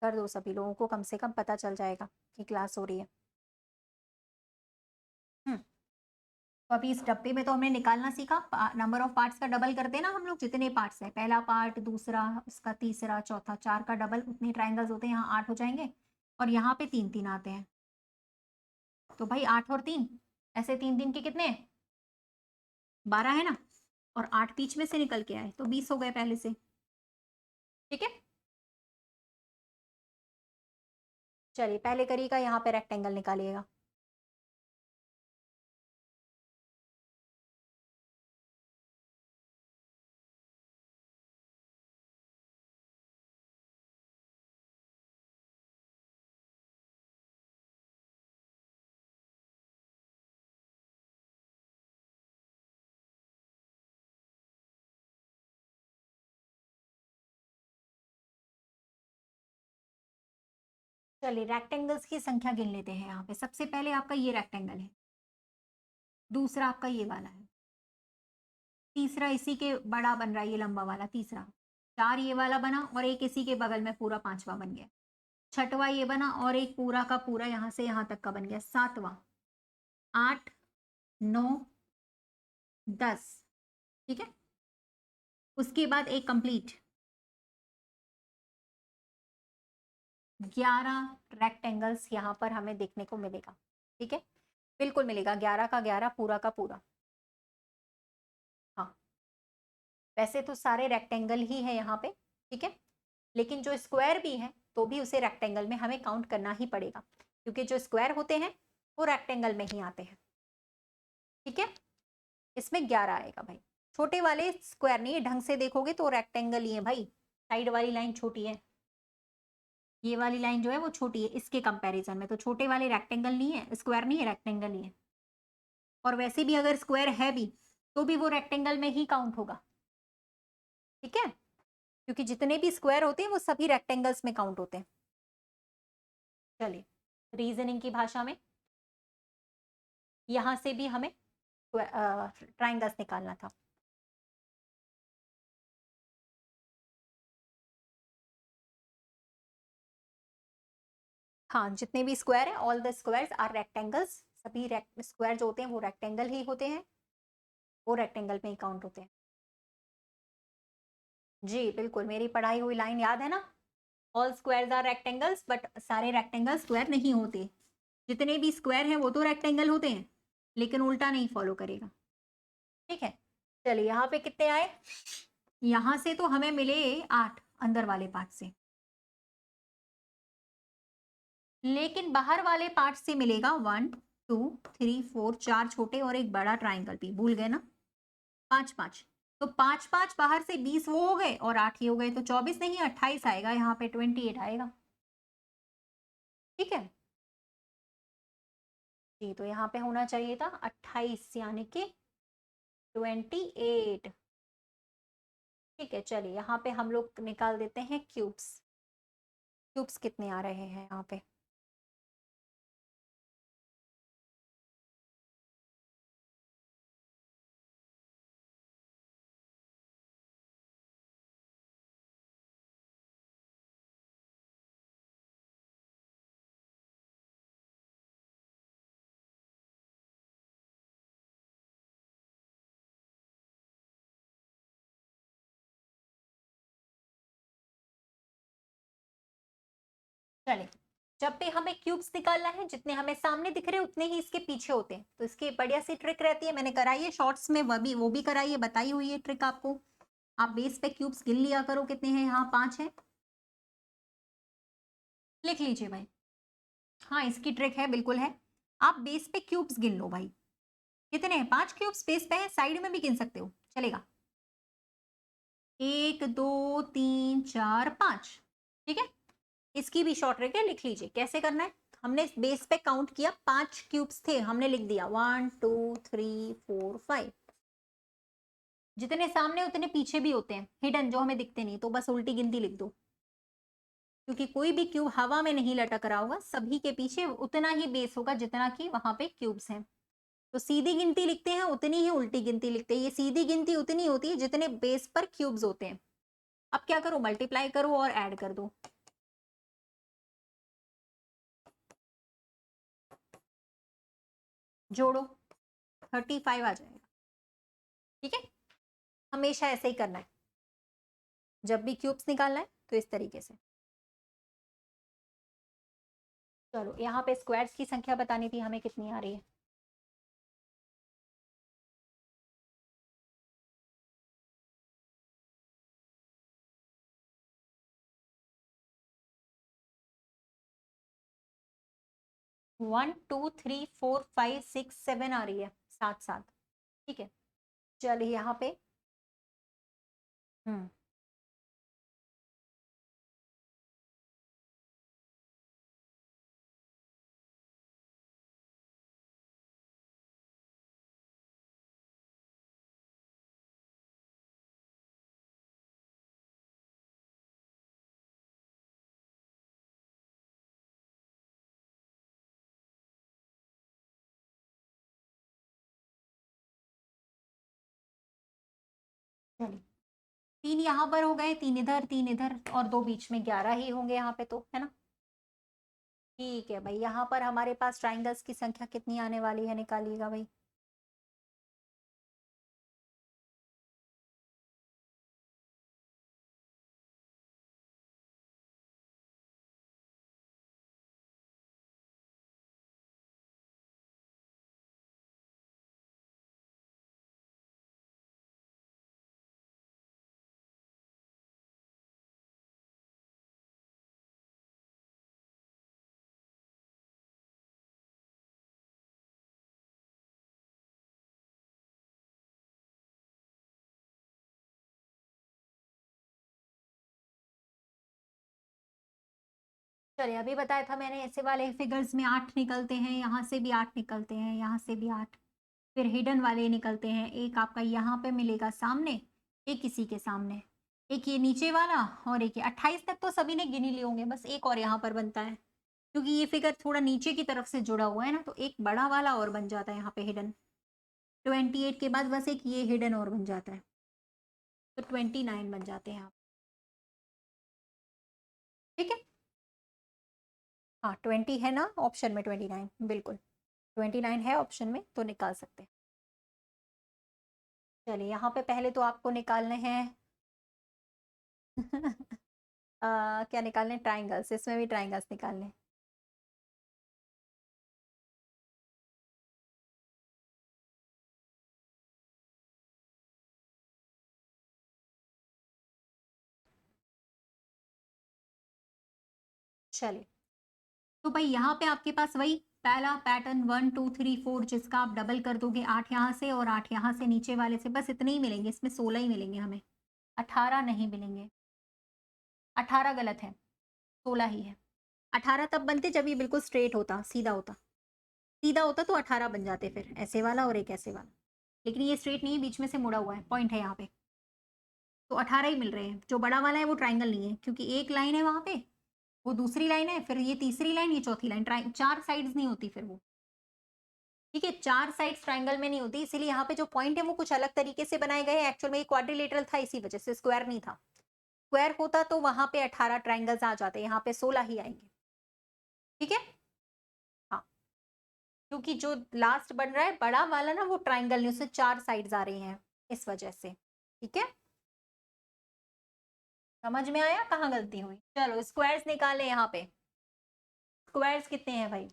कर दो, सभी लोगों को कम से कम पता चल जाएगा कि क्लास हो रही है। तो अभी इस डब्बे में तो हमने निकालना सीखा, नंबर ऑफ पार्ट्स का डबल करते हैं ना हम लोग, जितने पार्ट्स हैं, पहला पार्ट, दूसरा, उसका तीसरा, चौथा, 4 का डबल, उतने ट्राइंगल्स होते हैं, यहाँ 8 हो जाएंगे। और यहाँ पे 3 3 आते हैं, तो भाई 8 और 3, ऐसे 3 3 के कितने हैं? 12 है ना, और 8 बीच में से निकल के आए, तो 20 हो गए पहले से। ठीक है, चलिए पहले करिएगा, यहाँ पे रेक्टेंगल निकालिएगा। चलिए रेक्टेंगल्स की संख्या गिन लेते हैं। यहाँ पे सबसे पहले आपका ये रेक्टेंगल है, दूसरा आपका ये वाला है, तीसरा इसी के बड़ा बन रहा है, ये लंबा वाला तीसरा, 4 ये वाला बना, और एक इसी के बगल में पूरा 5वां बन गया, छठवां ये बना, और एक पूरा का पूरा यहाँ से यहाँ तक का बन गया, 7वां, 8, 9, 10। ठीक है, उसके बाद एक कंप्लीट 11 रेक्टेंगल्स यहाँ पर हमें देखने को मिलेगा। ठीक है, बिल्कुल मिलेगा, 11 का 11 पूरा का पूरा। हाँ, वैसे तो सारे रेक्टेंगल ही है यहाँ पे, ठीक है, लेकिन जो स्क्वायर भी है तो भी उसे रेक्टेंगल में हमें काउंट करना ही पड़ेगा, क्योंकि जो स्क्वायर होते हैं वो रेक्टेंगल में ही आते हैं। ठीक है, इसमें 11 आएगा भाई, छोटे वाले स्क्वायर नहीं है, ढंग से देखोगे तो रेक्टेंगल ही है भाई। साइड वाली लाइन छोटी है, ये वाली लाइन जो है वो छोटी है इसके कंपैरिजन में, तो छोटे वाले रेक्टेंगल नहीं है, स्क्वायर नहीं है, रेक्टेंगल ही है। और वैसे भी अगर स्क्वायर है भी तो भी वो रेक्टेंगल में ही काउंट होगा। ठीक है, क्योंकि जितने भी स्क्वायर होते हैं वो सभी रेक्टेंगल्स में काउंट होते हैं। चलिए, रीजनिंग की भाषा में यहां से भी हमें ट्राइंगल्स निकालना था। हाँ, जितने भी स्क्वायर है, all the squares are rectangles, सभी स्क्वायर जो होते हैं वो रेक्टेंगल ही होते हैं, वो रेक्टेंगल में ही काउंट होते हैं। जी बिल्कुल, मेरी पढ़ाई हुई लाइन याद है ना, all squares are rectangles, but सारे रेक्टेंगल स्क्वायर नहीं होते। जितने भी स्क्वायर हैं वो तो रेक्टेंगल होते हैं, लेकिन उल्टा नहीं फॉलो करेगा। ठीक है, चलिए यहाँ पे कितने आए? यहाँ से तो हमें मिले 8 अंदर वाले पार्ट से, लेकिन बाहर वाले पार्ट से मिलेगा 1 2 3 4, 4 छोटे और एक बड़ा ट्राइंगल भी, भूल गए ना, 5 5, तो 5 5 बाहर से 20 वो हो गए, और 8 ये हो गए, तो 24 नहीं 28 आएगा, यहाँ पे 28 आएगा। ठीक है जी, तो यहाँ पे होना चाहिए था 28, यानी कि 28। ठीक है, चलिए यहाँ पे हम लोग निकाल देते हैं क्यूब्स। क्यूब्स कितने आ रहे हैं यहाँ पे? चलिए, जब भी हमें क्यूब्स निकालना है, जितने हमें सामने दिख रहे हैं उतने ही इसके पीछे होते हैं, तो इसकी बढ़िया सी ट्रिक रहती है, मैंने कराई है शॉर्ट्स में, वो भी कराई है, बताई हुई है ट्रिक आपको। आप बेस पे क्यूब्स गिन लिया करो, कितने हैं यहाँ? 5 है, लिख लीजिए भाई। हाँ, इसकी ट्रिक है, बिल्कुल है, आप बेस पे क्यूब्स गिन लो भाई। कितने हैं? 5 क्यूब्स बेस पे है, साइड में भी गिन सकते हो, चलेगा। 1 2 3 4 5, ठीक है। इसकी भी शॉर्ट ट्रिक है, लिख लीजिए कैसे करना है। हमने बेस पे काउंट किया, 5 क्यूब्स थे, हमने लिख दिया 1 2 3 4 5। जितने सामने उतने पीछे भी होते हैं हिडन, जो हमें दिखते नहीं, तो बस उल्टी गिनती लिख दो, क्योंकि कोई भी क्यूब हवा में नहीं लटक रहा होगा, सभी के पीछे उतना ही बेस होगा जितना कि वहां पे क्यूब्स हैं। तो सीधी गिनती लिखते हैं उतनी ही उल्टी गिनती लिखते हैं। ये सीधी गिनती उतनी होती है जितने बेस पर क्यूब्स होते हैं। अब क्या करो, मल्टीप्लाई करो और ऐड कर दो। जोड़ो, 35 आ जाएगा, ठीक है। हमेशा ऐसे ही करना है, जब भी क्यूब्स निकालना है तो इस तरीके से। चलो यहाँ पे स्क्वायर्स की संख्या बतानी थी हमें, कितनी आ रही है। One two three four five six seven आ रही है, साथ साथ, ठीक है। चलिए यहाँ पे हम्म चलिए 3 यहाँ पर हो गए, 3 इधर और 2 बीच में, 11 ही होंगे यहाँ पे तो, है ना। ठीक है भाई, यहाँ पर हमारे पास ट्राइंगल्स की संख्या कितनी आने वाली है, निकालिएगा भाई। चलिए अभी बताया था मैंने, ऐसे वाले फिगर्स में 8 निकलते हैं, यहाँ से भी 8 निकलते हैं, यहाँ से भी 8। फिर हिडन वाले निकलते हैं, एक आपका यहाँ पे मिलेगा सामने, एक इसी के सामने, एक ये नीचे वाला, और एक ये 28 तक तो सभी ने गिन ही लिए होंगे, बस एक और यहाँ पर बनता है, क्योंकि ये फिगर थोड़ा नीचे की तरफ से जुड़ा हुआ है ना, तो एक बड़ा वाला और बन जाता है यहाँ पे हिडन। 28 के बाद बस एक ये हिडन और बन जाता है, तो 29 बन जाते हैं आप, ठीक है। हाँ 20 है ना ऑप्शन में, 29 बिल्कुल, 29 है ऑप्शन में, तो निकाल सकते हैं। चलिए यहाँ पे पहले तो आपको निकालने हैं क्या निकालने, ट्राइंगल्स, इसमें भी ट्राइंगल्स निकालने। चलिए तो भाई यहाँ पे आपके पास वही पहला पैटर्न 1 2 3 4, जिसका आप डबल कर दोगे, 8 यहाँ से और 8 यहाँ से, नीचे वाले से बस इतने ही मिलेंगे, इसमें 16 ही मिलेंगे हमें, 18 नहीं मिलेंगे। 18 गलत है, 16 ही है। 18 तब बनते जब ये बिल्कुल स्ट्रेट होता, सीधा होता, सीधा होता तो 18 बन जाते, फिर ऐसे वाला और एक ऐसे वाला, लेकिन ये स्ट्रेट नहीं है, बीच में से मुड़ा हुआ है, पॉइंट है यहाँ पे, तो 18 ही मिल रहे हैं। जो बड़ा वाला है वो ट्राइंगल नहीं है, क्योंकि एक लाइन है वहां पे, वो दूसरी लाइन है, फिर ये तीसरी लाइन, ये चौथी लाइन, चार साइड्स नहीं होती फिर वो, ठीक है, चार साइड्स ट्राइंगल में नहीं होती, इसीलिए यहाँ पे जो पॉइंट है वो कुछ अलग तरीके से बनाए गए हैं। एक्चुअल में ये क्वाड्रिलेटरल था, इसी वजह से स्क्वायर नहीं था। स्क्वायर होता तो वहां पे 18 ट्राइंगल्स आ जाते, यहाँ पे 16 ही आएंगे, ठीक है। हाँ, क्योंकि जो लास्ट बन रहा है बड़ा वाला ना, वो ट्राइंगल नहीं, उससे चार साइड्स आ रही हैं, इस वजह से, ठीक है। समझ में आया कहाँ गलती हुई। चलो स्क्वायर्स निकाले यहाँ पे, स्क्वायर्स कितने हैं भाई।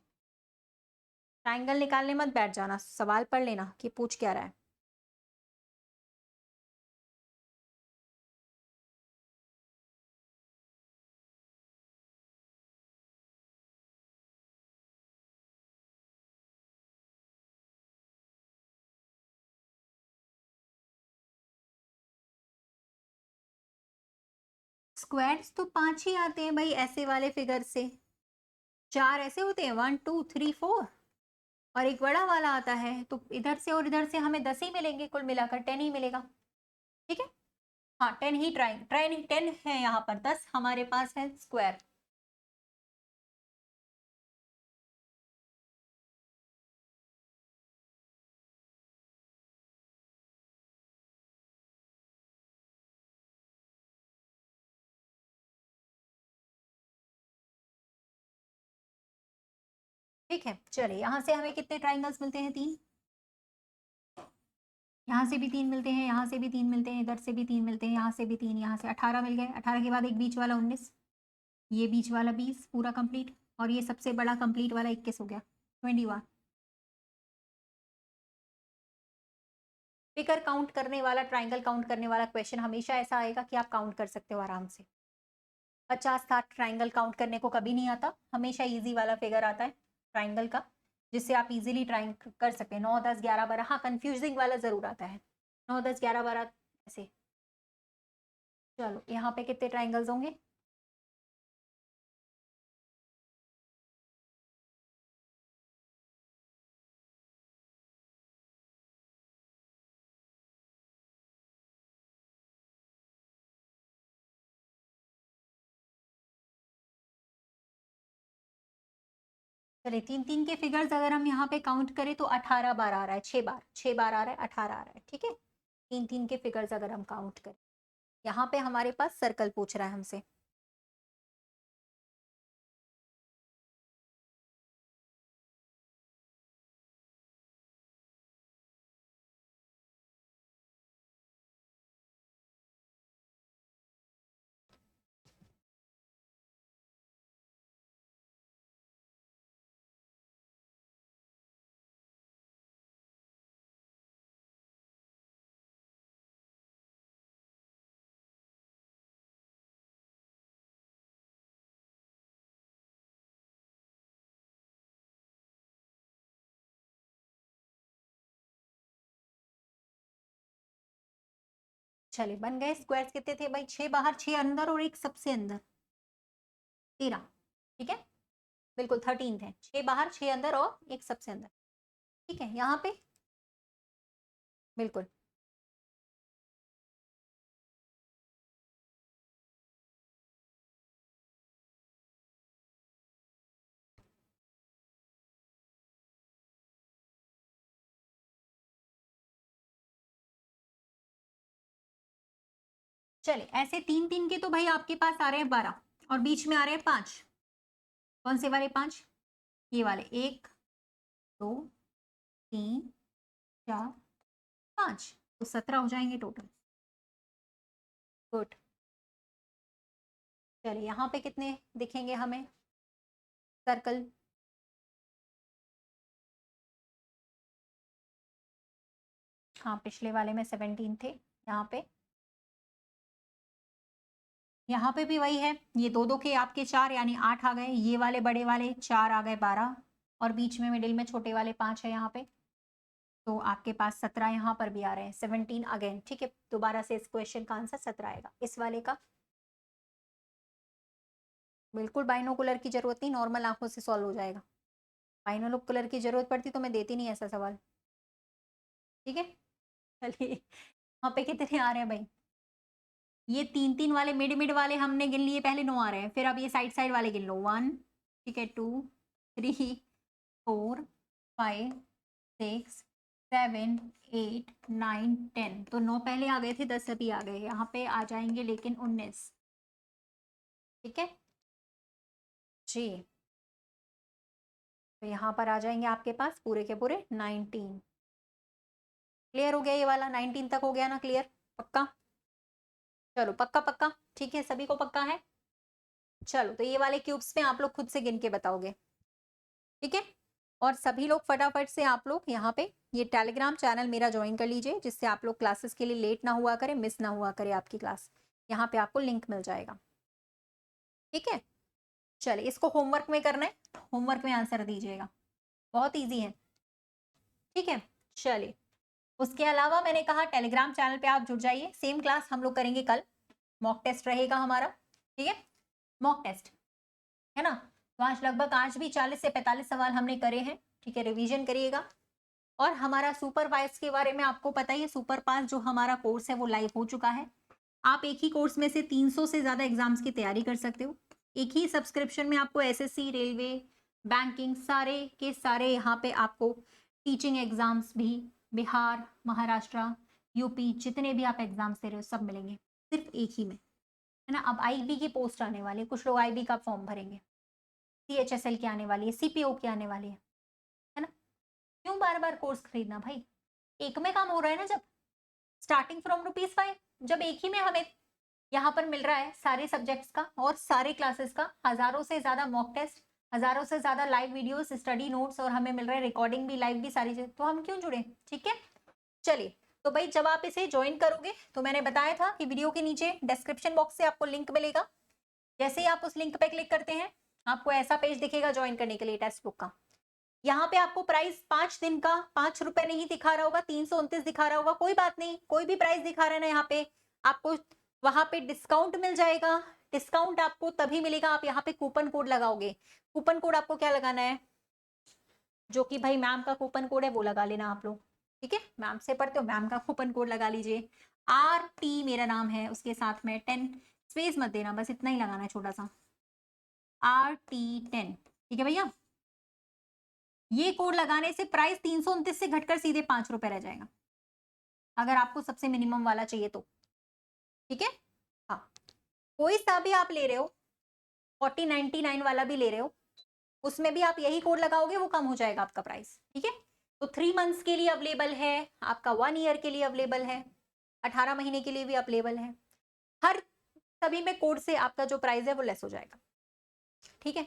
ट्राइंगल निकालने मत बैठ जाना, सवाल पढ़ लेना कि पूछ क्या रहा है। स्क्वायर्स तो 5 ही आते हैं भाई ऐसे वाले फिगर से, 4 ऐसे होते हैं 1 2 3 4 और एक बड़ा वाला आता है, तो इधर से और इधर से हमें 10 ही मिलेंगे, कुल मिलाकर 10 ही मिलेगा। ठीक है, हाँ 10 ही ट्राई 10 है यहाँ पर, 10 हमारे पास है स्क्वायर। ठीक है, चलिए यहाँ से हमें कितने ट्राइंगल्स मिलते हैं? 3। यहाँ से भी 3 मिलते हैं, यहाँ से भी 3 मिलते हैं, इधर से भी 3 मिलते हैं, यहाँ से भी 3, यहाँ से 18 मिल गए। 18 के बाद एक बीच वाला 19, ये बीच वाला 20 पूरा कंप्लीट, और ये सबसे बड़ा कंप्लीट वाला 21 हो गया, 21। फिगर काउंट करने वाला, ट्राइंगल काउंट करने वाला क्वेश्चन हमेशा ऐसा आएगा कि आप काउंट कर सकते हो आराम से। 50-60 ट्राइंगल काउंट करने को कभी नहीं आता, हमेशा इजी वाला फिगर आता है ट्राइंगल का, जिससे आप इजीली ट्राइंग कर सकते हैं। 9 10 11 12, हाँ कंफ्यूजिंग वाला जरूर आता है 9 10 11 12 ऐसे। चलो यहाँ पे कितने ट्राइंगल्स होंगे? चलिए 3 3 के फिगर्स अगर हम यहाँ पे काउंट करें तो 18 बार आ रहा है, 6 बार, 6 बार आ रहा है, 18 आ रहा है। ठीक है, 3 3 के फिगर्स अगर हम काउंट करें, यहाँ पे हमारे पास सर्कल पूछ रहा है हमसे। चलिए बन गए। स्क्वायर्स कितने थे भाई? 6 बाहर, 6 अंदर और एक सबसे अंदर, 13। ठीक है, बिल्कुल 13 थे, 6 बाहर 6 अंदर और एक सबसे अंदर। ठीक है, यहाँ पे बिल्कुल चले ऐसे 3 3 के तो भाई आपके पास आ रहे हैं 12 और बीच में आ रहे हैं 5। कौन से वाले 5? ये वाले, 1 2 3 4 5, तो 17 हो जाएंगे टोटल। गुड। चलिए यहाँ पे कितने दिखेंगे हमें सर्कल? हाँ पिछले वाले में 17 थे, यहाँ पे भी वही है। ये 2 2 के आपके 4 यानी 8 आ गए, ये वाले बड़े वाले 4 आ गए 12, और बीच में मिडिल में छोटे वाले 5 है यहाँ पे, तो आपके पास 17 यहाँ पर भी आ रहे हैं, 17 अगेन। ठीक है, दोबारा से इस क्वेश्चन का आंसर 17 आएगा इस वाले का। बिल्कुल बाइनोकुलर की जरूरत नहीं, नॉर्मल आंखों से सॉल्व हो जाएगा। बाइनोकुलर की जरूरत पड़ती तो मैं देती नहीं ऐसा सवाल। ठीक है, चलिए यहाँ पे कितने आ रहे हैं भाई? ये 3 3 वाले मिड मिड वाले हमने गिन लिए पहले, 9 आ रहे हैं, फिर अब ये साइड साइड वाले गिन लो। 1, ठीक है, 2 3 4 5 6 7 8 9 10, तो 9 पहले आ गए थे, 10 अभी आ गए, यहाँ पे आ जाएंगे लेकिन 19। ठीक है जी, तो यहाँ पर आ जाएंगे आपके पास पूरे के पूरे 19। क्लियर हो गया ये वाला? 19 तक हो गया ना क्लियर? पक्का? चलो पक्का पक्का, ठीक है, सभी को पक्का है। चलो तो ये वाले क्यूब्स में आप लोग खुद से गिन के बताओगे। ठीक है, और सभी लोग फटाफट से आप लोग यहाँ पे ये टेलीग्राम चैनल मेरा ज्वाइन कर लीजिए, जिससे आप लोग क्लासेस के लिए लेट ना हुआ करे, मिस ना हुआ करे आपकी क्लास। यहाँ पे आपको लिंक मिल जाएगा। ठीक है, चलिए इसको होमवर्क में करना है, होमवर्क में आंसर दीजिएगा, बहुत ईजी है। ठीक है, चलिए उसके अलावा मैंने कहा टेलीग्राम चैनल पे आप जुड़ जाइए। सेम क्लास हम लोग करेंगे कल, मॉक टेस्ट रहेगा हमारा। ठीक है, मॉक टेस्ट है ना। तो आज भी 40 से 45 सवाल हमने करे हैं, ठीक है, रिवीजन करिएगा। और हमारा सुपर पास के बारे में आपको पता ही है, सुपर पास जो हमारा कोर्स है वो लाइव हो चुका है। आप एक ही कोर्स में से 300 से ज्यादा एग्जाम्स की तैयारी कर सकते हो। एक ही सब्सक्रिप्शन में आपको एसएससी, रेलवे, बैंकिंग, सारे के सारे यहाँ पे आपको टीचिंग एग्जाम्स भी, बिहार, महाराष्ट्र, यूपी, जितने भी आप एग्जाम्स दे रहे हो सब मिलेंगे सिर्फ एक ही में, है ना। अब आईबी की पोस्ट आने वाली है, कुछ लोग आईबी का फॉर्म भरेंगे, सीएचएसएल की आने वाली है, सीपीओ की आने वाली है ना। क्यों बार बार कोर्स खरीदना भाई, एक में काम हो रहा है ना। जब स्टार्टिंग फ्रॉम ₹5, जब एक ही में हमें यहाँ पर मिल रहा है सारे सब्जेक्ट्स का और सारे क्लासेस का, हजारों से ज्यादा मॉक टेस्ट, हजारों से ज्यादा लाइव वीडियोस, स्टडी नोट्स, और हमें मिल रहा है रिकॉर्डिंग भी, लाइव भी, सारी चीज, तो हम क्यों जुड़े। ठीक है, चलिए। तो भाई जब आप इसे ज्वाइन करोगे तो मैंने बताया था कि वीडियो के नीचे डिस्क्रिप्शन बॉक्स से आपको लिंक मिलेगा। जैसे ही आप उस लिंक पे क्लिक करते हैं आपको ऐसा पेज दिखेगा ज्वाइन करने के लिए टेक्स्ट बुक का। यहाँ पे आपको प्राइस 5 दिन का ₹5 नहीं दिखा रहा होगा, 329 दिखा रहा होगा, कोई बात नहीं, कोई भी प्राइस दिखा रहा है ना यहाँ पे, आपको वहां पे डिस्काउंट मिल जाएगा। डिस्काउंट आपको तभी मिलेगा, आप यहाँ पे कूपन कोड लगाओगे। कूपन कोड आपको क्या लगाना है, जो कि भाई मैम का कूपन कोड है वो लगा लेना आप लोग, ठीक है। मैम से पढ़ते हो, मैम का कूपन कोड लगा लीजिए। RT मेरा नाम है, उसके साथ में 10 स्पेस मत देना, बस इतना ही लगाना है छोटा सा, RT10, ठीक है भैया। ये कोड लगाने से प्राइस 329 से घटकर सीधे ₹5 रह जाएगा, अगर आपको सबसे मिनिमम वाला चाहिए तो, ठीक है। हाँ, कोई सा भी आप ले रहे हो, 4099 वाला भी ले रहे हो, उसमें भी आप यही कोड लगाओगे, वो कम हो जाएगा आपका प्राइस, ठीक है। तो 3 मंथ्स के लिए अवेलेबल है, आपका 1 ईयर के लिए अवेलेबल है, 18 महीने के लिए भी अवेलेबल है। हर सभी में कोड से आपका जो प्राइस है वो लेस हो जाएगा, ठीक है।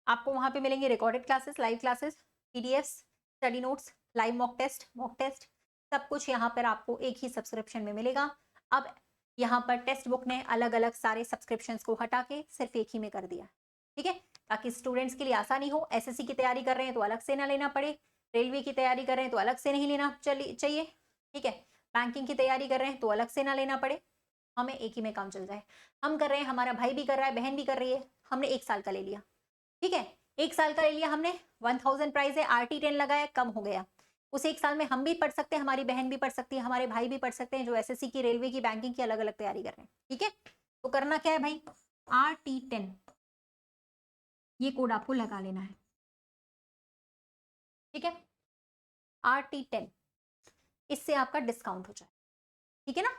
आपको वहां पे मिलेंगे recorded classes, live classes, PDFs, study notes, live mock test, सब कुछ यहाँ पर आपको एक ही सब्सक्रिप्शन में मिलेगा। अब यहाँ पर टेक्स्ट बुक ने अलग अलग सारे सब्सक्रिप्शन को हटा के सिर्फ एक ही में कर दिया, ठीक है, ताकि स्टूडेंट्स के लिए आसानी हो। एसएससी की तैयारी कर रहे हैं तो अलग से ना लेना पड़े, रेलवे की तैयारी कर रहे हैं तो अलग से नहीं लेना चाहिए, ठीक है, बैंकिंग की तैयारी कर रहे हैं तो अलग से ना लेना पड़े, हमें एक ही में काम चल जाए। हम कर रहे हैं, हमारा भाई भी कर रहा है, बहन भी कर रही है, हमने 1 साल का ले लिया, ठीक है, 1 साल का ले लिया हमने, 1000 प्राइस है, RT10 लगाया, कम हो गया। उस 1 साल में हम भी पढ़ सकते हैं, हमारी बहन भी पढ़ सकती है, हमारे भाई भी पढ़ सकते हैं, जो एसएससी की, रेलवे की, बैंकिंग की अलग अलग तैयारी कर रहे हैं, ठीक है। तो करना क्या है भाई, RT10 ये कोड आपको लगा लेना है, ठीक है, RT10, इससे आपका डिस्काउंट हो जाए, ठीक है ना।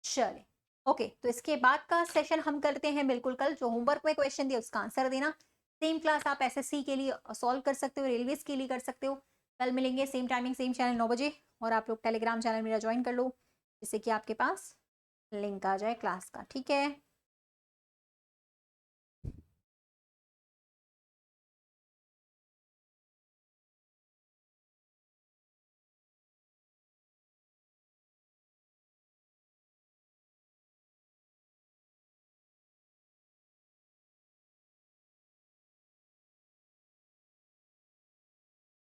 चले, ओके। तो इसके बाद का सेशन हम करते हैं बिल्कुल कल, जो होमवर्क में क्वेश्चन दिया उसका आंसर देना। सेम क्लास आप एसएससी के लिए सॉल्व कर सकते हो, रेलवेज के लिए कर सकते हो। कल मिलेंगे सेम टाइमिंग, सेम चैनल 9 बजे, और आप लोग टेलीग्राम चैनल मेरा ज्वाइन कर लो, जिससे कि आपके पास लिंक आ जाए क्लास का, ठीक है।